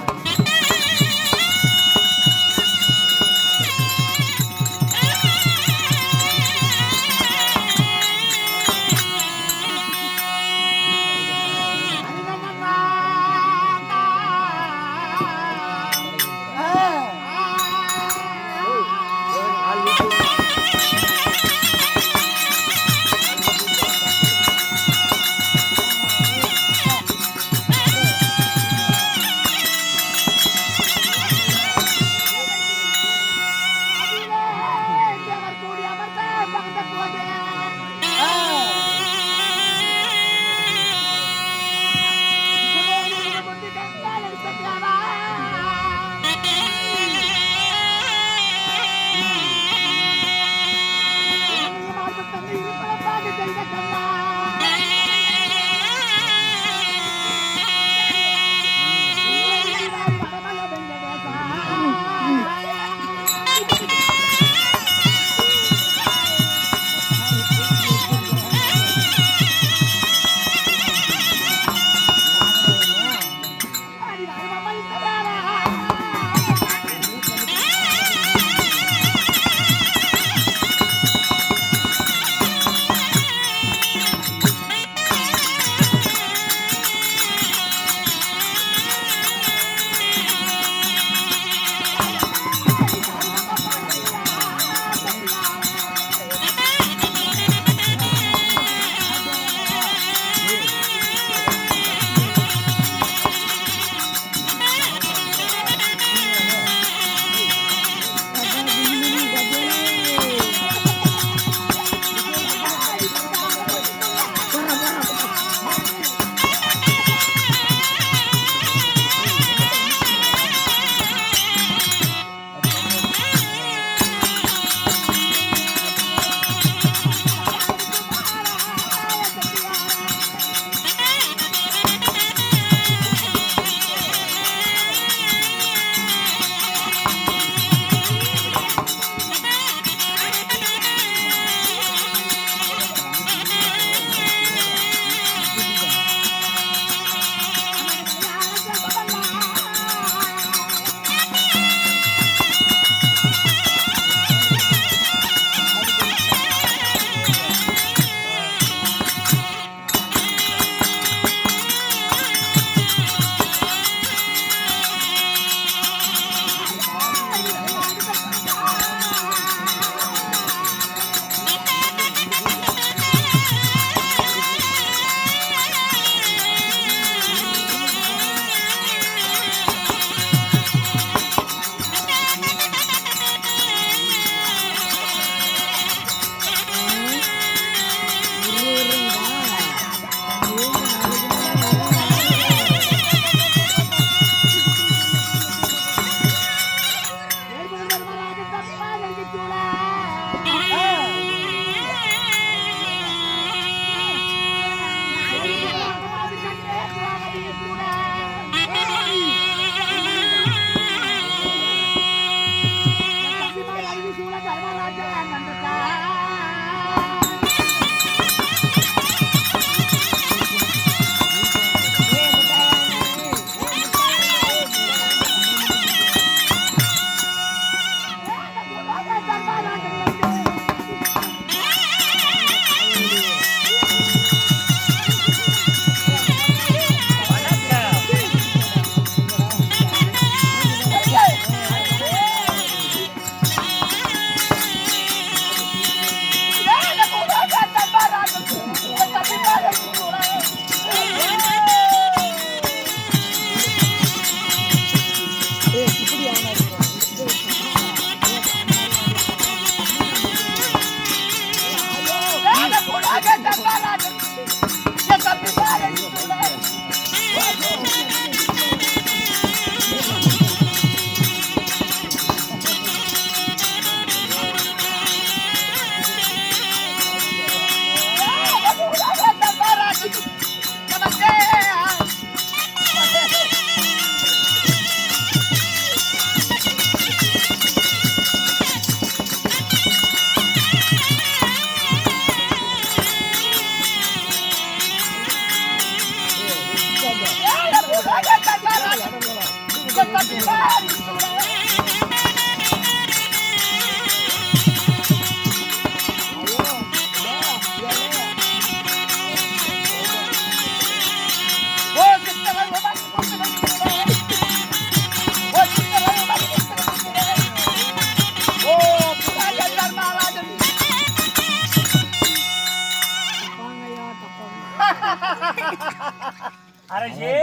B: அரசே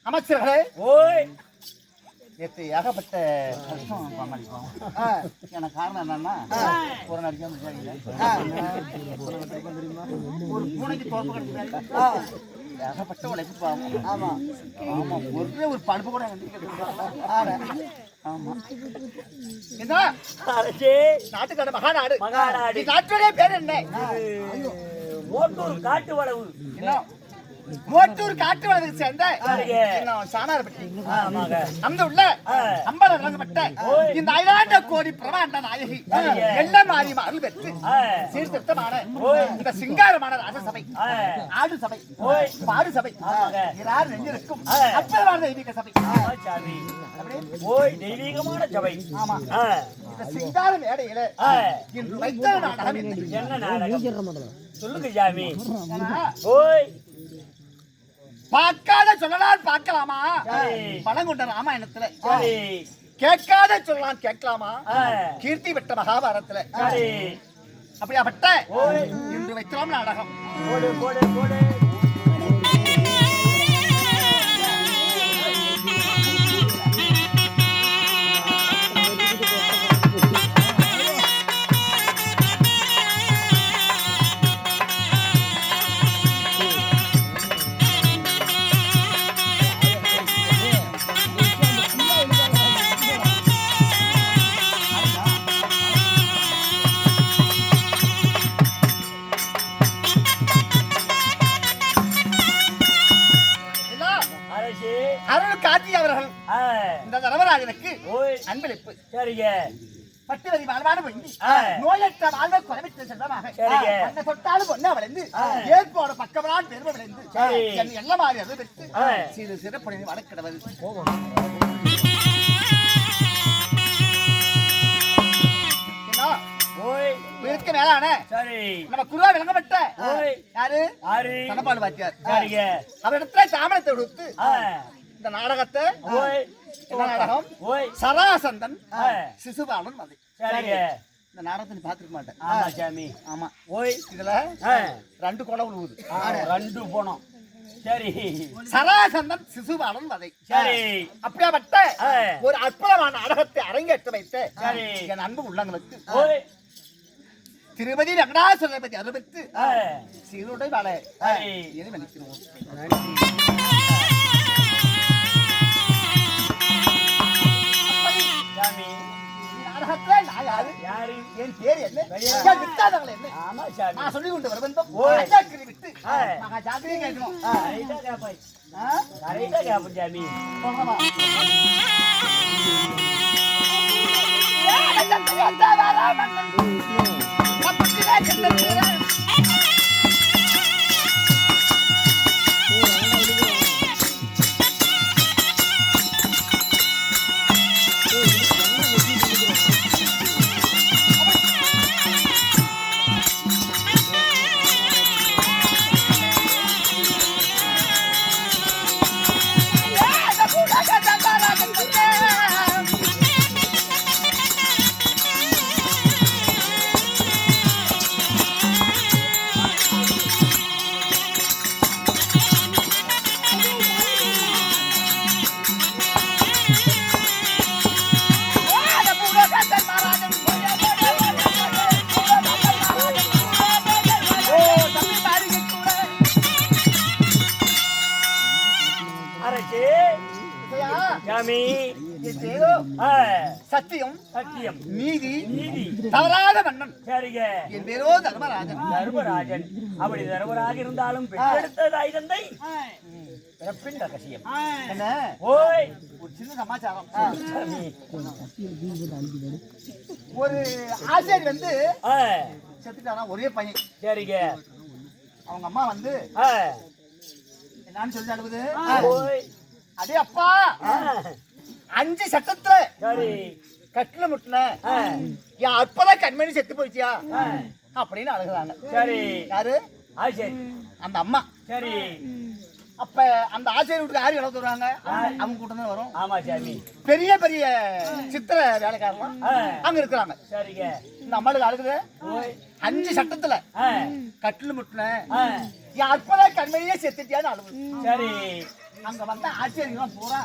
D: அமைச்சர்களே,
B: ஓய்
D: நேற்று ஏகப்பட்ட கஷ்டம் சமாளிப்போம். எனக்கு காரணம் என்னன்னா, ஒரு நடிக்காம ஒரு பூனைக்கு தோப்பு கிடைச்சா ஏகப்பட்ட உழைப்பு பாவம். ஆமா ஆமா, ஒரே ஒரு படுப்பு கூட ஆமா. என்ன
B: அரசே
D: நாட்டுக்கார மகாநாடு,
B: மகாநாடு
D: நாட்டுடைய பேர் என்ன?
B: மோட்டூர் காட்டு வளவு
D: என்ன மோட்டூர் காட்டு வளவுக்கு சேர்ந்த சாணார்பட்டி அந்த உள்ள அம்பல இறங்கப்பட்ட இந்த அயலாண்ட கோடி பிரமாண்ட நாயகி எல்ல மாறி அருள் பெற்று சீர்திருத்தமான இந்த சிங்காரமான ராஜசபை, ஆடு சபை, பாடு சபை, யார் நெஞ்சிருக்கும் அப்பளமான தெய்வீக சபை,
B: ஓய் தெய்வீகமான சபை.
D: ஆமா, இந்த சிங்கார மேடையில இன்று வைத்த நாடகம்
B: என்ன நாடகம் சொல்லுங்க சாமி. ஓய்
D: பார்க்காத சொல்லலாம் பார்க்கலாமா? பணம் கொண்ட ராமாயணத்துல கேட்காத சொல்லலாம் கேட்கலாமா? கீர்த்தி பெற்ற மகாபாரதத்துல அப்படியாப்பட்ட இன்று வைக்கலாம் நாடகம்.
B: போடு போடு போடு.
D: அருள் காட்டி அவர்கள் இந்த தர்மராஜனுக்கு
B: ஓய்
D: அன்பளிப்பு
B: சரிங்க
D: பட்டுவரி வாழ்வான பொங்கி நோயற்ற வாழ்வை குறைவித்த செல்வமாக அந்த தொட்டாலும் பொண்ணா விளைந்து ஏற்போட பக்கமலான் பெருமை விளைந்து என் எல்லா மாதிரி அது பெற்று சிறு சிறப்புடன் வளர்க்கிறது இதுக்கு மேலான நம்ம குருவா விளங்கப்பட்ட யாரு தனபால் வாத்தியார் அவரிடத்துல தாமரத்தை கொடுத்து இந்த நாடகத்தை நாடகம் சராசந்தன் சிசுபாலன் மதை இந்த நாடகத்தை நீ பாத்துக்க மாட்டேன் ஆமா ஓய் இதுல 2 கொலை விழுவுது
B: 2 போனோம் சரி
D: சராசந்தன் சிசுபாலன் வதை சரி அப்படியாப்பட்ட ஒரு அற்புதமான நாடகத்தை அரங்கேற்ற வைத்த என் அன்பு உள்ளங்களுக்கு திருமதி ரங்கநாதபதி அறுபத்து சீருடை வாழ மன்னிக்கிறோம் என் பேர் என்ன வித்தாதவர்கள் என்ன நான் சொல்லி கொண்டு வருவதும் விட்டு மகா ஜாக்கிரதை கேட்கணும்
B: ஜாமி
D: சத்தியம்
B: சத்தியம்
D: நீதி நீதி தவறாத மன்னன் என் பேரோ தர்மராஜன்
B: தர்மராஜன் அப்படி தர்மராக இருந்தாலும் பெற்றெடுத்த தாய் தந்தை பிறப்பின் ரகசியம்
D: என்ன
B: ஓய்
D: ஒரு சின்ன சமாச்சாரம் ஒரு ஆசிரியர் வந்து செத்துட்டானா ஒரே பையன்
B: சரிங்க
D: அவங்க அம்மா வந்து என்னன்னு சொல்லி அழுகுது அடே அப்பா 5 சட்டத்துல கட்டில முட்டின என் அப்பதான் கண்மணி செத்து போயிச்சியா அப்படின்னு அழுகுறாங்க
B: சரி
D: யாரு
B: ஆசிரியர்
D: அந்த அம்மா
B: சரி
D: அப்ப அந்த ஆசிரியர் வீட்டுக்கு யாரு இழந்து வருவாங்க அவங்க கூட்டம் தான் வரும்
B: ஆமா சாமி
D: பெரிய பெரிய சித்திர வேலைக்காரலாம் அங்க இருக்கிறாங்க
B: சரிங்க
D: இந்த அம்மாளுக்கு அழுகுது 5 சட்டத்துல கட்டில முட்டின என் அப்பதான் கண்மணியே செத்துட்டியான்னு அழுகுது சரி அங்க வந்த ஆச்சரியம் பூரா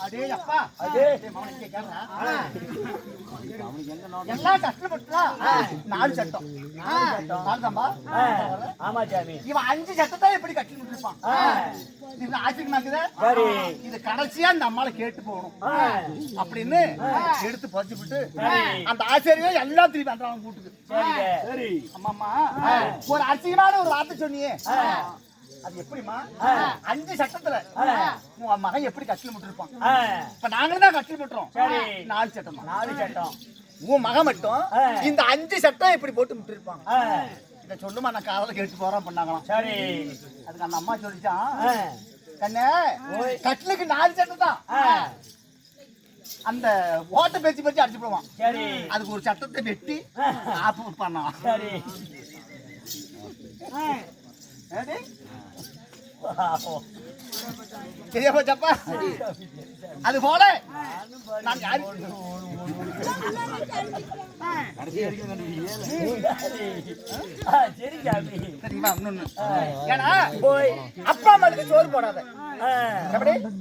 D: அடே அப்பா அதே மகனுக்கு கேக்குறா எல்லாம் கஷ்டப்பட்டா 4 சட்டம் 4 தாம்பா
B: ஆமா சாமி
D: இவன் 5 சட்டத்தை எப்படி கட்டி முடிச்சிருப்பான் இது ஆச்சரியமாக்குது சரி இது கடைசியா அந்த அம்மாளை கேட்டு போகணும் அப்படின்னு எடுத்து புதைச்சு விட்டு அந்த ஆச்சரியம் எல்லாம் திரும்பி அந்த கூட்டுக்கு சரி அம்மா ஒரு அசிங்கமான ஒரு வார்த்தை சொன்னியே அது எப்படிமா 5 சட்டத்துல உன் மகன் எப்படி கட்டில் முட்டிருப்பான் இப்ப நாங்க தான் கட்டில் முட்டுறோம் 4 சட்டம்
B: 4 சட்டம்
D: உன் மகன் மட்டும் இந்த 5 சட்டம் எப்படி போட்டு முட்டிருப்பாங்க இத சொல்லுமா நான் காதல கேட்டு போறோம் பண்ணாங்களாம் சரி அதுக்கு அந்த அம்மா சொல்லிச்சான் கண்ணே கட்டிலுக்கு 4 சட்டம் தான் அந்த ஓட்ட பேச்சு பேச்சு அடிச்சு போவான் சரி அதுக்கு ஒரு சட்டத்தை வெட்டி ஆப்பு பண்ணான் சரி சரியா போச்சப்பா அது போல நான் யாரு அப்பா அம்மாவுக்கு சோறு போடாத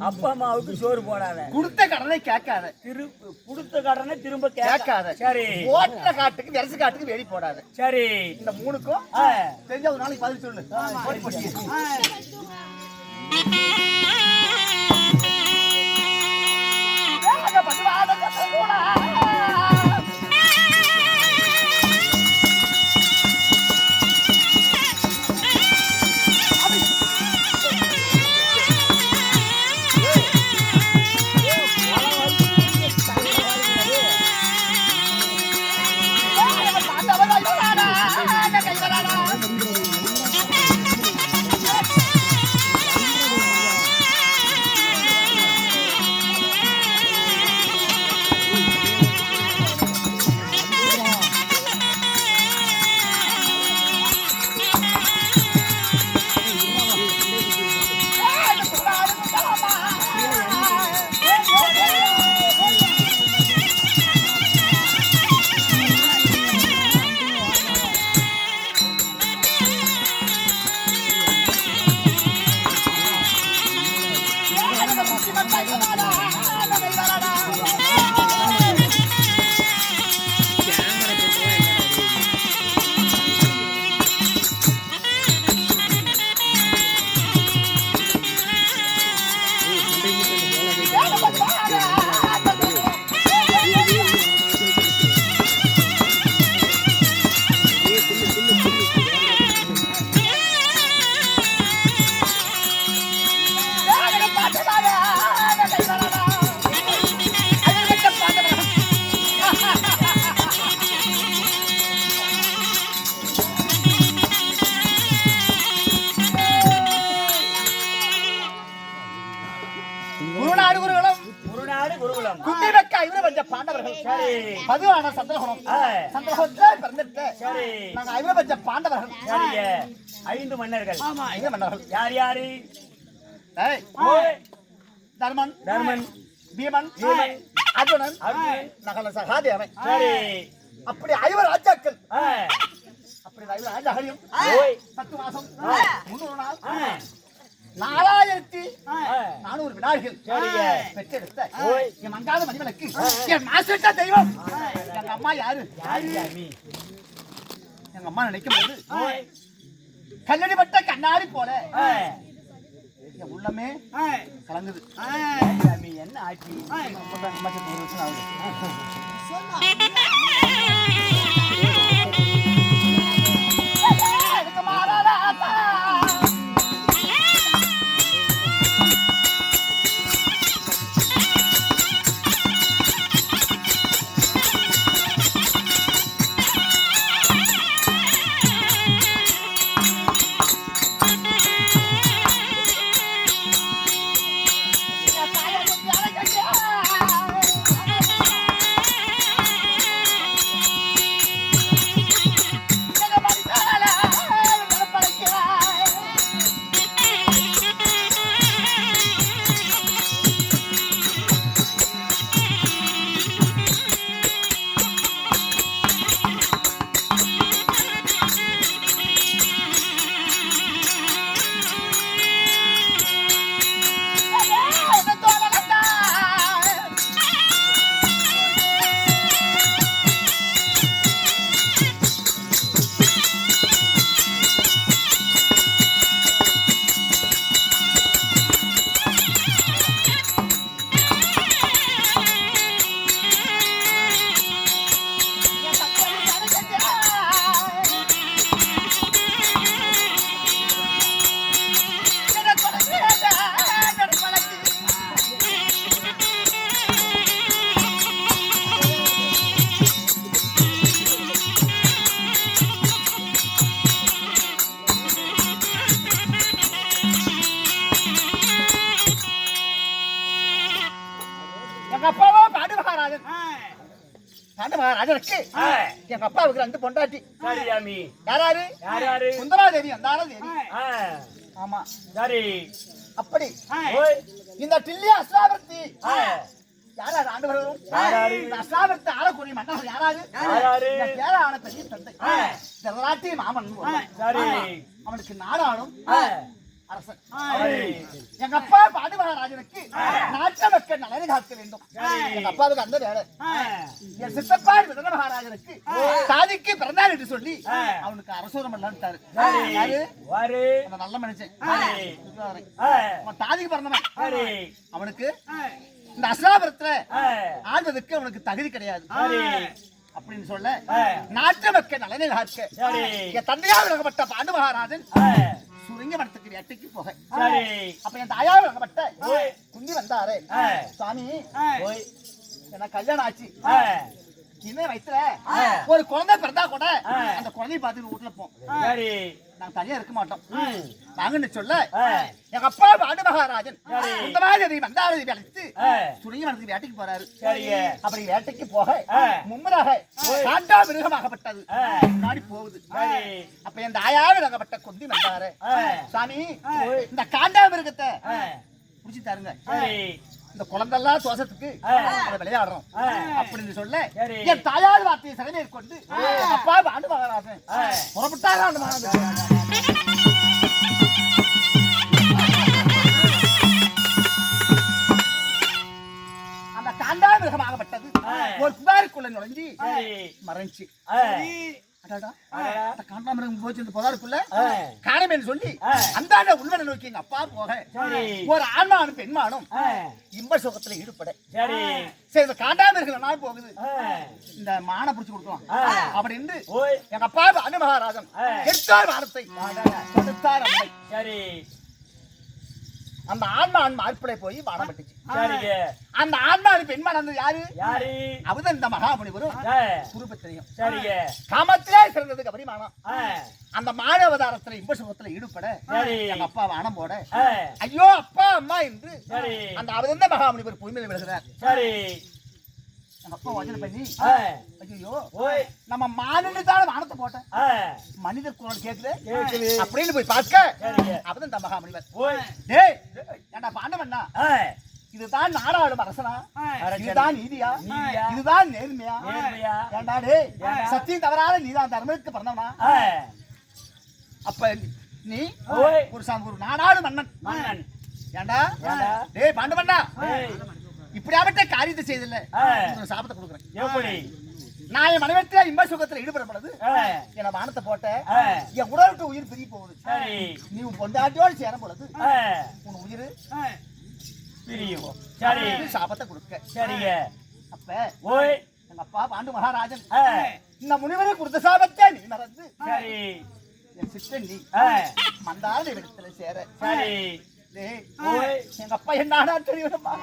B: அப்பா அம்மாவுக்கு சோறு போடாத
D: கொடுத்த கடனை கேட்காத
B: கொடுத்த கடனை திரும்ப
D: கேட்காத சரி ஓட்ட காட்டுக்கு வெரசு காட்டுக்கு வெடி போடாத சரி இந்த 3க்கும் தெரிஞ்ச ஒரு நாளைக்கு பதில் சொல்லு பாண்டவர்கள்
B: சரி.
D: மதுவான சந்திரகுணம் சந்திரகுணத்தை பிறந்துட்டு
B: சரி.
D: நாங்க 5 பாண்டவர்கள்
B: சரிங்க. 5 மன்னர்கள்.
D: 5 மன்னர்கள்.
B: யார் யாரு?
D: ஏய்,
B: ஓய்.
D: தர்மன்
B: தர்மன்,
D: பீமன்
B: பீமன்,
D: அர்ஜுனன்
B: அர்ஜுனன்.
D: நகல சகாதேவன்.
B: சரி.
D: அப்படி 5 ராஜாக்கள்.
B: ஆ.
D: அப்படி 5 ராஜாக்களையும்
B: ஓய்.
D: 10 மாசம் 300 நாள்
B: ஆ.
D: 4400 வினாடிகள்
B: சரிங்க.
D: பெற்றெடுத்த
B: ஓய்.
D: என் மங்காத மணிமலுக்கு என் மாசற்ற தெய்வம் எங்க அம்மா யாரு?
B: யார் சாமி?
D: எங்க அம்மா நினைக்கும் போது
B: ஓய்.
D: கல்லடிப்பட்ட கண்ணாடி போல
B: ஆ.
D: என் உள்ளமே கலங்குது.
B: சாமி, என்ன ஆச்சு?
D: எங்க அப்பாவா பாண்டு மகாராஜன். பாண்டு மகாராஜனுக்கு எங்க அப்பாவுக்கு 2 பொண்டாட்டி.
B: சரி சாமி.
D: யாராரு?
B: யார் யாரு?
D: சுந்தராதேவி அந்தாரதேவி.
B: ஆ.
D: ஆமா.
B: சரி.
D: அப்படி
B: ஓய்.
D: இந்த டில்லி அஸ்லாபர்த்தி
B: ஆ.
D: யாராரு ஆண்டவர்களும்
B: யாராரு?
D: இந்த அஸ்லாபர்த்தி ஆளக்கூடிய மன்னர்கள் யாராரு?
B: யாராரு?
D: இந்த பேரான பெரிய தந்தை ஜெகநாட்டி மாமன்.
B: சரி.
D: அவனுக்கு நாடாளும்
B: ஆ.
D: அரசன்.
B: சரி.
D: எங்க அப்பா பாண்டு மகாராஜனுக்கு நாட்ட மக்கள் நலனை காக்க வேண்டும். எங்க அப்பாவுக்கு அந்த வேலை. என் சித்தப்பா விதன மகாராஜனுக்கு சாதிக்கு பிறந்தார் என்று சொல்லி அவனுக்கு அரசோரம் பண்ணலான்ட்டாரு. யாரு?
B: வாரு.
D: அந்த நல்ல மனுஷன்.
B: ஆ.
D: அவன் தாதிக்கு பிறந்தவன்.
B: சரி.
D: அவனுக்கு இந்த அஸ்லாபுரத்துல
B: ஆ.
D: ஆள்வதற்கு அவனுக்கு தகுதி கிடையாது.
B: சரி.
D: அப்படின்னு சொல்ல நாட்டு மக்கள் நலனை காக்க
B: சரி.
D: என் தந்தையால் விளக்கப்பட்ட பாண்டு மகாராஜன்
B: ஆ.
D: சுருங்க மடத்துக்கு வேட்டைக்கு போக.
B: சரி.
D: அப்ப என் தாயார் விளக்கப்பட்ட குந்தி வந்தாரு.
B: ஆ.
D: சுவாமி
B: ஓய்.
D: எனக்கு கல்யாணம் ஆச்சு.
B: ஆ.
D: சின்ன வயசுல ஒரு குழந்தை பிறந்தா கூட அந்த குழந்தைய பார்த்து வீட்டுல போம்.
B: சரி.
D: நாங்க தனியா இருக்க மாட்டோம். வாங்கன்னு சொல்ல
B: ஆ.
D: எங்க அப்பா பாண்டு மகாராஜன் இந்த மாதிரி வந்தாரு அழைத்து சுருங்கி மடத்துக்கு வேட்டைக்கு போறாரு.
B: சரிங்க.
D: அப்படி வேட்டைக்கு போக மும்மராக காண்டா மிருகமாகப்பட்டது முன்னாடி போகுது.
B: சரி.
D: அப்ப என் தாயாவிலாகப்பட்ட குந்தி வந்தாரு. சாமி இந்த காண்டா மிருகத்தை புடிச்சு தருங்க.
B: சரி.
D: இந்த குழந்தெல்லாம் தோசத்துக்கு விளையாடுறோம் அப்படின்னு சொல்ல
B: சரி.
D: என் தாயார் வார்த்தையை சகமே கொண்டு அப்பா பாண்டு மகாராஜன் புறப்பட்டாங்க. அந்த மகாராஜன் அந்த காண்டா மிருகமாகப்பட்டது ஒரு புதாருக்குள்ள நுழைஞ்சி மறைஞ்சு. அந்த காண்டாமிருகம் போச்சு இந்த புதாருக்குள்ள காணமேன்னு சொல்லி அந்த உள்வனை நோக்கி எங்க அப்பா போக ஒரு ஆண்மானும் பெண்மானும் இன்ப சுகத்துல ஈடுபட. சரி இந்த காண்டாமிருகம் நான் போகுது இந்த மானை புடிச்சு கொடுக்கலாம் அப்படின்னு எங்க அப்பா அனு மகாராஜன் எடுத்தார் வாரத்தை கொடுத்தார் அம்மை.
B: சரி.
D: அந்த ஆண்மான் மார்பிளை போய் வானம் பட்டுச்சு.
B: சரிங்க.
D: அந்த ஆண்மான் பெண்மான் அந்த யாரு?
B: யாரு?
D: அவதான் இந்த மகாமுனிவரும் குருபத்திரியும்.
B: சரிங்க.
D: காமத்திலே சிறந்தது கபரிமானம். அந்த மான அவதாரத்துல இன்ப சுகத்துல ஈடுபட எங்க அப்பா வானம் போட ஐயோ அப்பா அம்மா என்று அந்த அவதந்த மகாமுனிவர் பொய்மையை விடுகிறார்.
B: சரி.
D: எங்க அப்பா யோசனை பண்ணி
B: ஆ,
D: ஐயோ
B: ஓய்
D: நம்ம மாநில தான் வானத்தை போட்டேன்
B: ஆ,
D: மனிதர் குரல் கேக்குது
B: கேக்குது.
D: அப்படின்னு போய் பார்க்க
B: சரிங்க.
D: அப்பதான் இந்த மகாமுனிவர்
B: ஓய்
D: டேய் ஏண்டா பாண்டவண்ணா
B: ஆ,
D: இதுதான் நாடாளும் அரசனா
B: அரசன்.
D: இதுதான் நீதியா
B: நீதியா?
D: இதுதான் நேர்மையா
B: நேர்மையா?
D: ஏண்டா டேய் சத்தியம் தவறாத நீதான் தர்மத்துக்கு பிறந்தவனா
B: ஆ,
D: அப்ப நீ
B: ஓய்
D: ஒரு நாடாளு மன்னன்
B: மன்னன்
D: ஏண்டா
B: ஏண்டா?
D: டேய் பாண்டவண்ணா
B: ஏய்,
D: இப்படியாவட்ட காரியத்தை செய்தில்ல
B: ஆ.
D: உனக்கு சாபத்தை கொடுக்குறேன்
B: எப்படி
D: நான் என் மனைவத்தில இன்ப சுகத்துல ஈடுபடப்படுது
B: ஆ,
D: என் வானத்தை போட்ட
B: ஆ,
D: என் உடல் விட்டு உயிர் பிரிய போகுது
B: சரி
D: நீ உன் பொண்டாட்டியோடு சேர பொழுது
B: ஆ,
D: உன் உயிர்
B: பிரியும் சரி
D: சாபத்தை கொடுக்க
B: சரிங்க
D: அப்ப
B: ஓய்
D: எங்க அப்பா பாண்டு மகாராஜன்
B: ஆ,
D: இந்த முனிவரை கொடுத்த சாபத்தை நீ மறந்து
B: சரி
D: என் சித்தன் நீ
B: ஆ,
D: மந்தார இடத்துல சேர
B: சரி
D: டேய்,
B: ஓய்
D: எங்க அப்பா என்ன தெரியுமா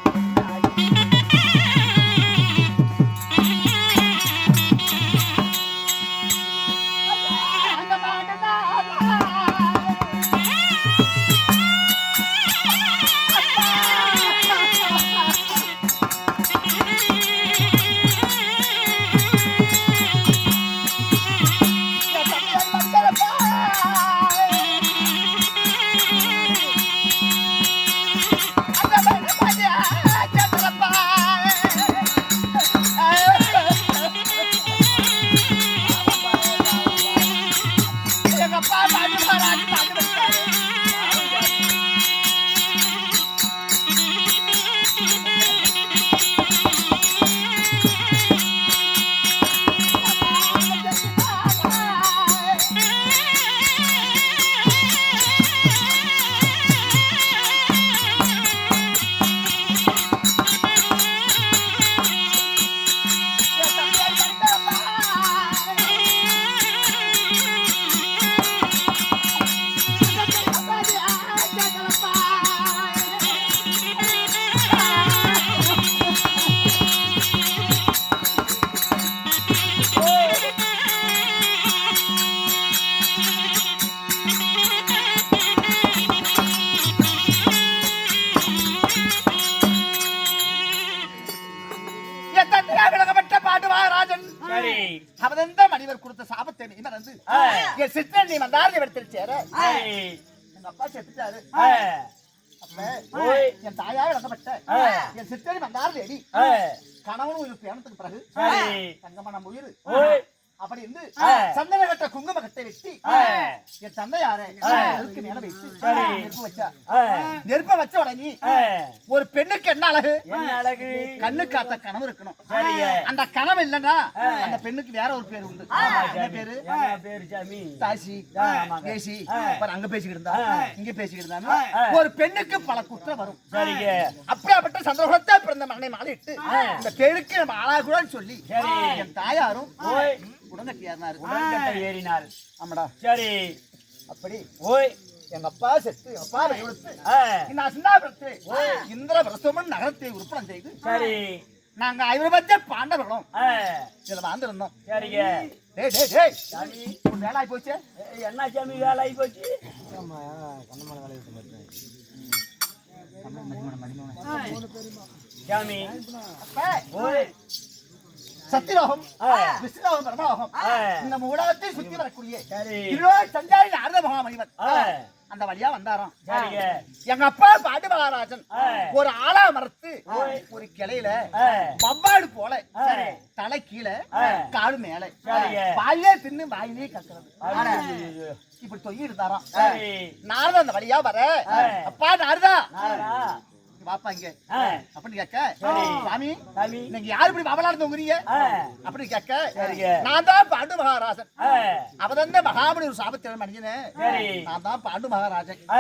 B: சரி
D: அவதந்த மனிதர் கொடுத்த சாபத்தை நீ மறந்து
B: ஆ,
D: என் சித்தன் நீ மந்தார இடத்தில் சேர
B: சரி
D: எங்க அப்பா செத்துட்டாரு
B: ஆ,
D: அப்ப
B: ஓய்
D: என் தாயா விளக்கப்பட்ட
B: ஆ,
D: என் சித்தனை மந்தார தேடி
B: ஆ,
D: கணவனும் உயிர் பிறந்ததுக்கு பிறகு
B: சரி
D: தங்கமான உயிர்
B: ஓய்
D: அப்படி இருந்து
B: ஆ.
D: சந்தன கட்ட குங்கும கட்டை வெட்டி
B: ஆ,
D: என் தந்தையார
B: ஆ.
D: அதுக்கு மேல வைத்து
B: சரி.
D: நெருப்பு வச்சா
B: ஆ,
D: நெருப்ப வச்ச உடனே
B: ஆ,
D: ஒரு பெண்ணுக்கு என்ன அழகு
B: என்ன அழகு
D: கண்ணு காத்த கனவு இருக்கணும்
B: சரிங்க.
D: அந்த கனவு இல்லன்னா அந்த பெண்ணுக்கு வேற ஒரு பேர் உண்டு என்ன பேரு
B: என்ன பேரு சாமி
D: தாசி
B: ஆமாங்க.
D: பேசி
B: ஆ.
D: பாரு, அங்க பேசிக்கிட்டு இருந்தா இங்க பேசிக்கிட்டு இருந்தா
B: ஆ.
D: ஒரு பெண்ணுக்கு பல குற்றம் வரும்
B: சரிங்க
D: அப்படியாப்பட்ட சந்தோஷத்தை பிறந்த மகனை மாலையிட்டு இந்த பேருக்கு நம்ம ஆளாகூடாதுன்னு சொல்லி
B: சரி.
D: என் தாயாரும்
B: ஓய்
D: உடங்கட்டியாருனாரு
B: உடன்கட்டை ஏறினார்
D: ஆமாடா
B: சரி
D: அப்படி
B: ஓய்
D: எங்க அப்பா செத்து எங்க அப்பா கொடுத்து
B: ஆ,
D: நான் சின்னாபுரத்து இந்திர பிரசவம் நகரத்தை உற்பத்தி செய்து
B: சரி
D: நாங்க ஐவரபட்ச பாண்டவர்களும்
B: ஆ,
D: இதுல வாழ்ந்திருந்தோம்
B: சரிங்க
D: டேய் டேய் டேய்
B: சாமி
D: ஒரு வேலை ஆகி போச்சு
B: ஏய், என்ன சாமி வேலை ஆகி போச்சு சாமி
D: அப்ப
B: ஓய்
D: சத்தியலோகம்
B: ஆ.
D: விஷ்ணுலோகம் பிரம்மலோகம்
B: ஆ.
D: இந்த உலகத்தை சுத்தி வரக்கூடிய
B: சரி
D: இருளோடு சஞ்சாரி நாரத மகாமணிவர்
B: ஆ,
D: அந்த வழியா வந்தாராம்
B: சரிங்க
D: எங்க அப்பா பாண்டு மகாராஜன்
B: ஆ.
D: ஒரு ஆலா மரத்து
B: ஓய்.
D: ஒரு கிளையில
B: ஆ,
D: பவ்வாடு போல
B: சரி.
D: தலை கீழே
B: ஆ.
D: காடு மேல
B: சரிங்க.
D: வாயிலே தின்னு வாயிலே கத்துறது
B: ஐயோ.
D: இப்படி தொங்கி இருந்தாராம்
B: சரி
D: நாரதா அந்த வழியா வர
B: ஆ.
D: அப்பா நாரதா
B: நாரதா.
D: வாப்பா இங்க
B: ஆ,
D: அப்படின்னு கேட்க
B: சரி.
D: சாமி
B: சாமி
D: நீங்க யாரு இப்படி பவலாடு தொங்குறீங்க
B: ஆ,
D: அப்படின்னு கேட்க
B: சரிங்க.
D: நான் தான் பாண்டு மகாராஜன்
B: ஆ,
D: அவதந்த மகாபலி ஒரு சாபத்திரம் மனிதனே
B: சரி.
D: நான் தான் பாண்டு மகாராஜன்
B: ஆ,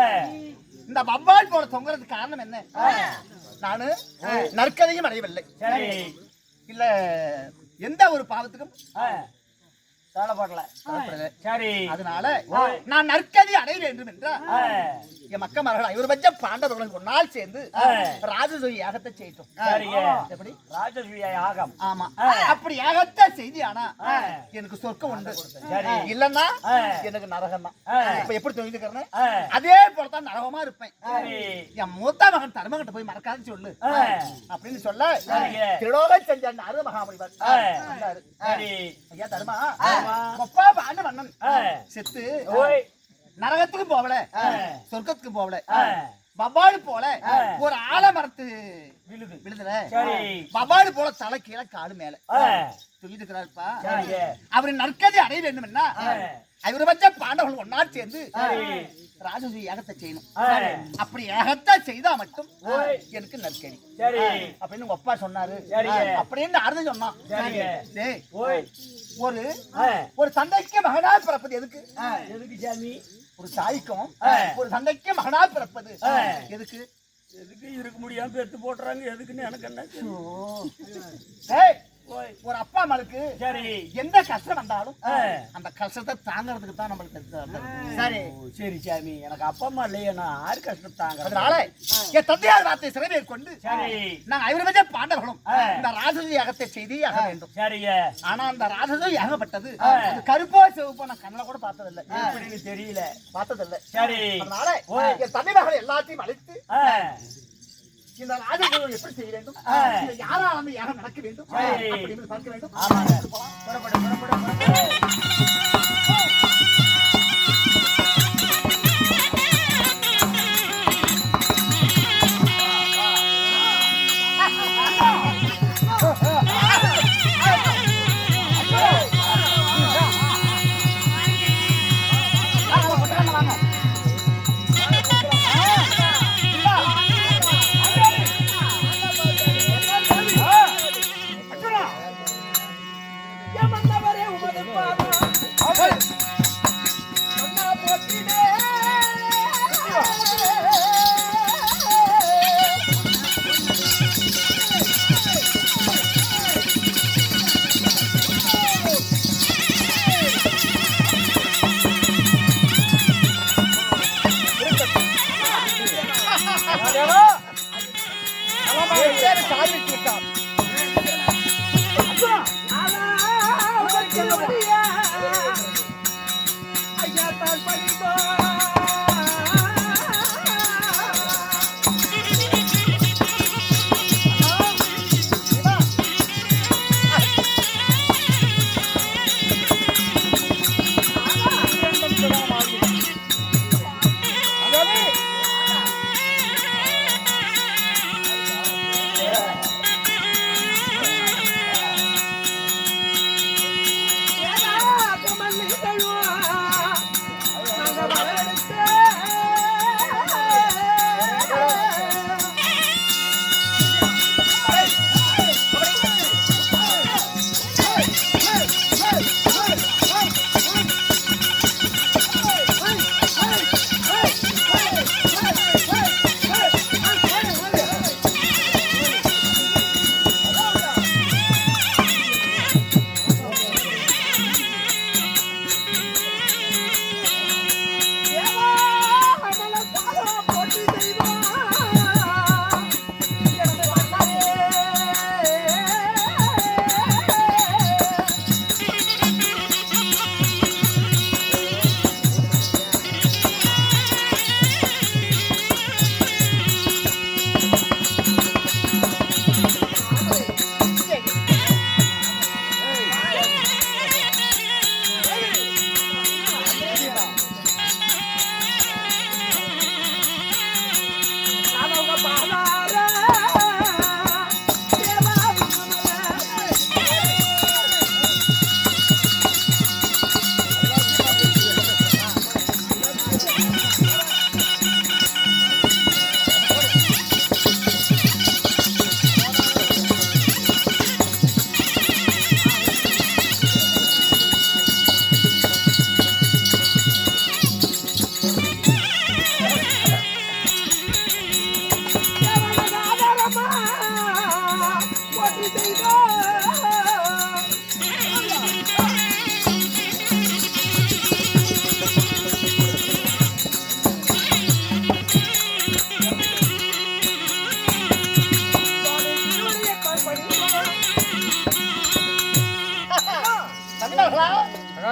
D: இந்த வவ்வால் போல தொங்குறதுக்கு காரணம் என்ன நானு நற்கதையும் அடையவில்லை
B: சரி
D: இல்ல எந்த ஒரு பாவத்துக்கும்
B: ஆ, கவலைப்படல. சரி
D: அதனால நான் நற்கதி அடைய வேண்டும் என்றால் என் மக்கமார்கள் ஐவருபட்ச பாண்டவர்களும் ஒரு நாள் சேர்ந்து ராஜசூய யாகத்தை செய்யட்டும்.
B: சரிங்க.
D: எப்படி
B: ராஜசூய யாகம்.
D: ஆமா அப்படி யாகத்தை செய்தி ஆனா எனக்கு சொர்க்கம் உண்டு.
B: சரி
D: இல்லன்னா எனக்கு நரகம் தான். இப்ப எப்படி தெரிஞ்சுக்கிறேன் அதே போலதான் நரகமா இருப்பேன். என் மூத்த மகன் தர்மகிட்ட போய் மறக்காது சொல்லு அப்படின்னு சொல்ல திருலோக செஞ்ச அருள் மகாமணிவர் வந்தாரு. ஐயா தர்மா அப்பா பாண்டு மன்னன் செத்து நரகத்துக்கும் போகல சொர்க்கத்துக்கும் போகல பபாடு போல ஒரு ஆலமரத்து விழுதுல பபாடு போல தலை கீழே காடு மேல சொல்லிருக்கிறாருப்பா. அவரின் நற்கதி அடைய வேண்டும் என்ன ஐவருபட்ச பாண்டவர்கள் ஒன்னா சேர்ந்து ராஜசூய யாகத்தை செய்யணும். அப்படி யாகத்தை செய்தா மட்டும் எனக்கு நற்கதி அப்படின்னு அப்பா சொன்னாரு. அப்படின்னு அர்த்தம் சொன்னான். ஒரு தந்தைக்கு மகனா பிறப்பது எதுக்கு?
B: எதுக்கு சாமி?
D: ஒரு தாய்க்கும் ஒரு தந்தைக்கு மகனா பிறப்பது எதுக்கு?
B: எதுக்கு இருக்க முடியாம பெத்து போட்டுறாங்க. எதுக்குன்னு எனக்கு என்ன?
D: ஒரு அப்பா அம்மாளுக்கு
B: சரி
D: எந்த கஷ்டம் வந்தாலும் அந்த கஷ்டத்தை தாங்கிறதுக்கு தான் நம்மளுக்கு. சரி
B: சரி சாமி, எனக்கு அப்பா அம்மா இல்லையே, நான் யாரு கஷ்டம் தாங்க.
D: அதனால என் தந்தையார் வார்த்தை சிறமையை கொண்டு நாங்க ஐவருபட்ச பாண்டவர்களும் இந்த ராஜசூய யாகத்தை செய்து ஆக வேண்டும்.
B: சரிங்க.
D: ஆனா அந்த ராஜசூய யாகப்பட்டது கருப்போ சிவப்போ நான் கண்ணில் கூட பார்த்ததில்லை.
B: எப்படின்னு தெரியல,
D: பார்த்ததில்லை.
B: சரி
D: அதனால என் தந்தை மகள் எல்லாத்தையும் அழைத்து இந்த ராஜசூயம் எப்படி செய்ய வேண்டும், யாரால அந்த யாகம் நடக்க வேண்டும் அப்படின்னு பார்க்க வேண்டும்.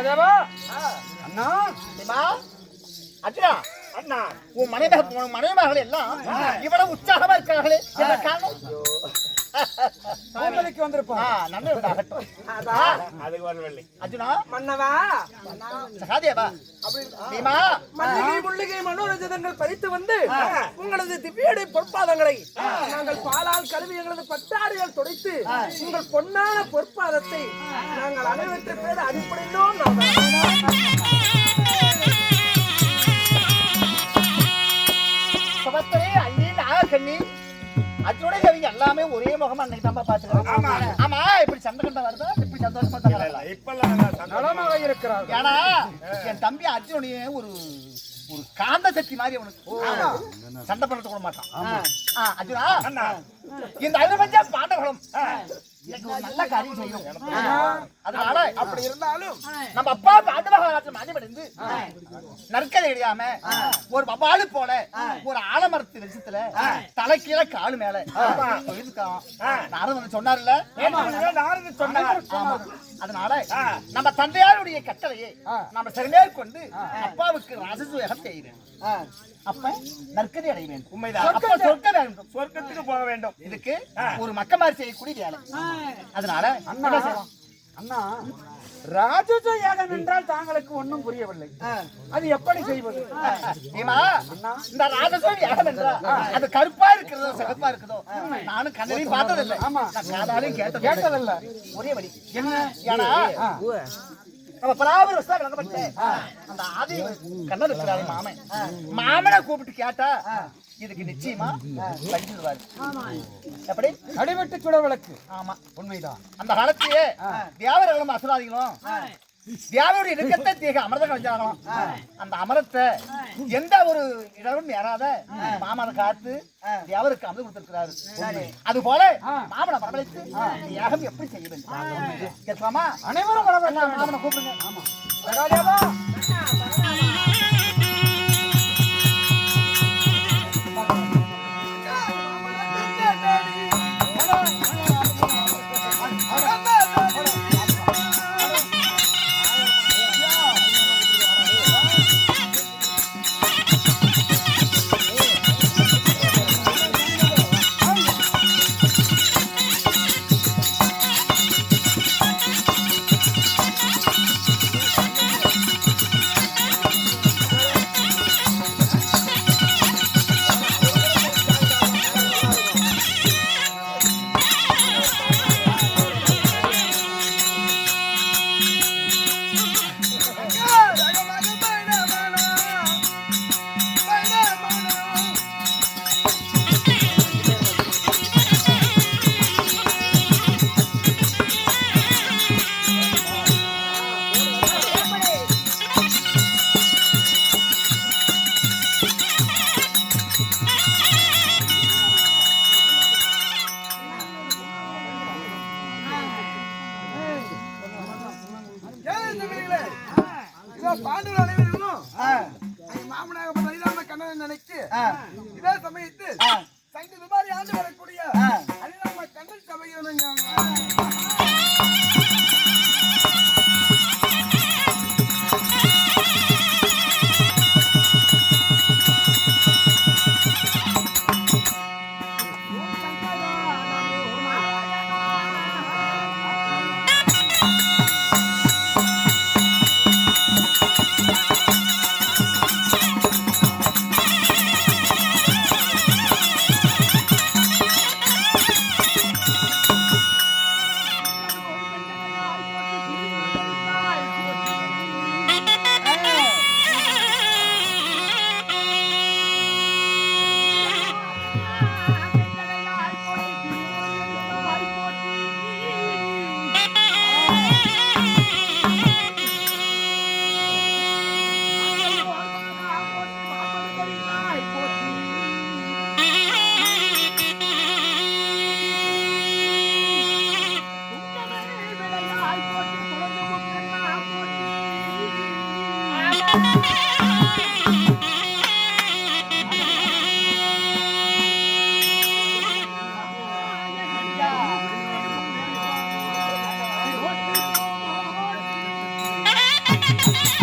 A: சகாதேவா அண்ணா
D: அர்ஜுனா
E: அண்ணா
D: உன் மனைவிமார்கள் எல்லாம் இவ்வளவு உற்சாகமா இருக்கிறார்களே என்ன காரணம்?
A: கோமதிக்கு வந்திருப்பா
D: நன்மை உண்டாகட்டும்.
E: அது வரவில்லை.
D: அர்ஜுனா
C: மன்னவா
D: சகாதேவா பீமா
C: மல்லிகை முள்ளிகை மனோரஞ்சிதங்கள் பறித்து வந்து உங்களது திவ்யடை பொற்பாதங்களை நாங்கள் பாலால் கழுவி எங்களது பட்டாடையால் துடைத்து உங்கள் பொன்னான பொற்பாதத்தை நாங்கள் அனைவற்ற பேர் அடிப்படையிலோம்.
D: சபத்தரே அண்ணி நாகக்கண்ணி அர்ஜுனுடைய கவி எல்லாமே ஒரே முகமா அன்னைக்கு தான் பாத்துக்கிறோம். ஆமா இப்படி சண்டை கண்ட வருதா இப்படி சந்தோஷமா தகவல
E: இப்பெல்லாம்
A: நலமாக இருக்கிறார்.
D: ஏன்னா என் தம்பி அர்ஜுனுடைய ஒரு ஒரு காந்த சக்தி மாதிரி அவனுக்கு சண்டை பண்ண கூட மாட்டான். அர்ஜுனா இந்த ஐவபஞ்ச பாண்டவர்களும் எனக்கு ஒரு நல்ல காரியம் செய்யும். அதனால அப்படி இருந்தாலும் நம்ம அப்பா பாண்டவர்கள் மாநிலமடைந்து நற்கதை எழுதாம ஒரு வவாலு போல ஒரு ஆலமரத்து வெளிச்சத்துல தலை கீழே காலு மேல இருக்கான். நாரதன் சொன்னார்ல,
E: நாரதன் சொன்னார்.
D: அதனால நம்ம தந்தையாருடைய கட்டளையை நம்ம சரிமேற்கொண்டு அப்பாவுக்கு ராஜசுவேகம் செய்கிறேன். அப்ப நற்கதி அடைய வேண்டும்.
E: உண்மைதான்.
D: அப்ப சொர்க்க வேண்டும்.
E: சொர்க்கத்துக்கு போக வேண்டும்.
D: இதுக்கு ஒரு மக்கமாரி செய்யக்கூடிய வேலை. அதனால
A: அண்ணா அண்ணா ராஜச யாகம் என்றால் தாங்களுக்கு ஒன்றும் புரியவில்லை. அது எப்படி செய்வது?
D: இந்த ராஜசோம் யாகம் என்றால் அது கருப்பா இருக்கிறதோ சிகப்பா இருக்குதோ நானும் கண்ணையும் பார்த்ததில்லை. காதாலையும் கேட்டதில்லை. ஒரே வழி என்ன? ஏன்னா நம்ம பராபரி வசதா விளக்கப்பட்டு அந்த ஆதி கண்ணன் இருக்கிறாரு மாமன். மாமனை கூப்பிட்டு கேட்டா இதுக்கு நிச்சயமா படிச்சிருவாரு. எப்படி
A: அடிபட்டு சுட விளக்கு.
D: ஆமா
A: உண்மைதான்.
D: அந்த காலத்திலேயே தேவர்களும் அசுராதிகளும் தேவருடைய இறுக்கத்தை தீக அமிர்தம் கழிச்சாங்களாம். அந்த அமிர்தத்தை எந்த ஒரு இடமும் ஏறாத மாமனை காத்து தேவருக்கு அமிர்தம் கொடுத்திருக்கிறாரு. அது போல மாமனை வரவழைத்து யாகம் எப்படி செய்ய வேண்டும் கேட்கலாமா?
A: அனைவரும் வரவேற்கலாம்.
D: மாமனை கூப்பிடுங்க. ஆமா
A: சகாதேவா
D: பாண்டவர் அனைவரும் மாமனாக கண்ணன் நினைச்சு இதே சமயத்து சங்க துபாரி ஆண்டு வரக்கூடிய அனிலாம கண்ணன் சபையில்
F: ஆ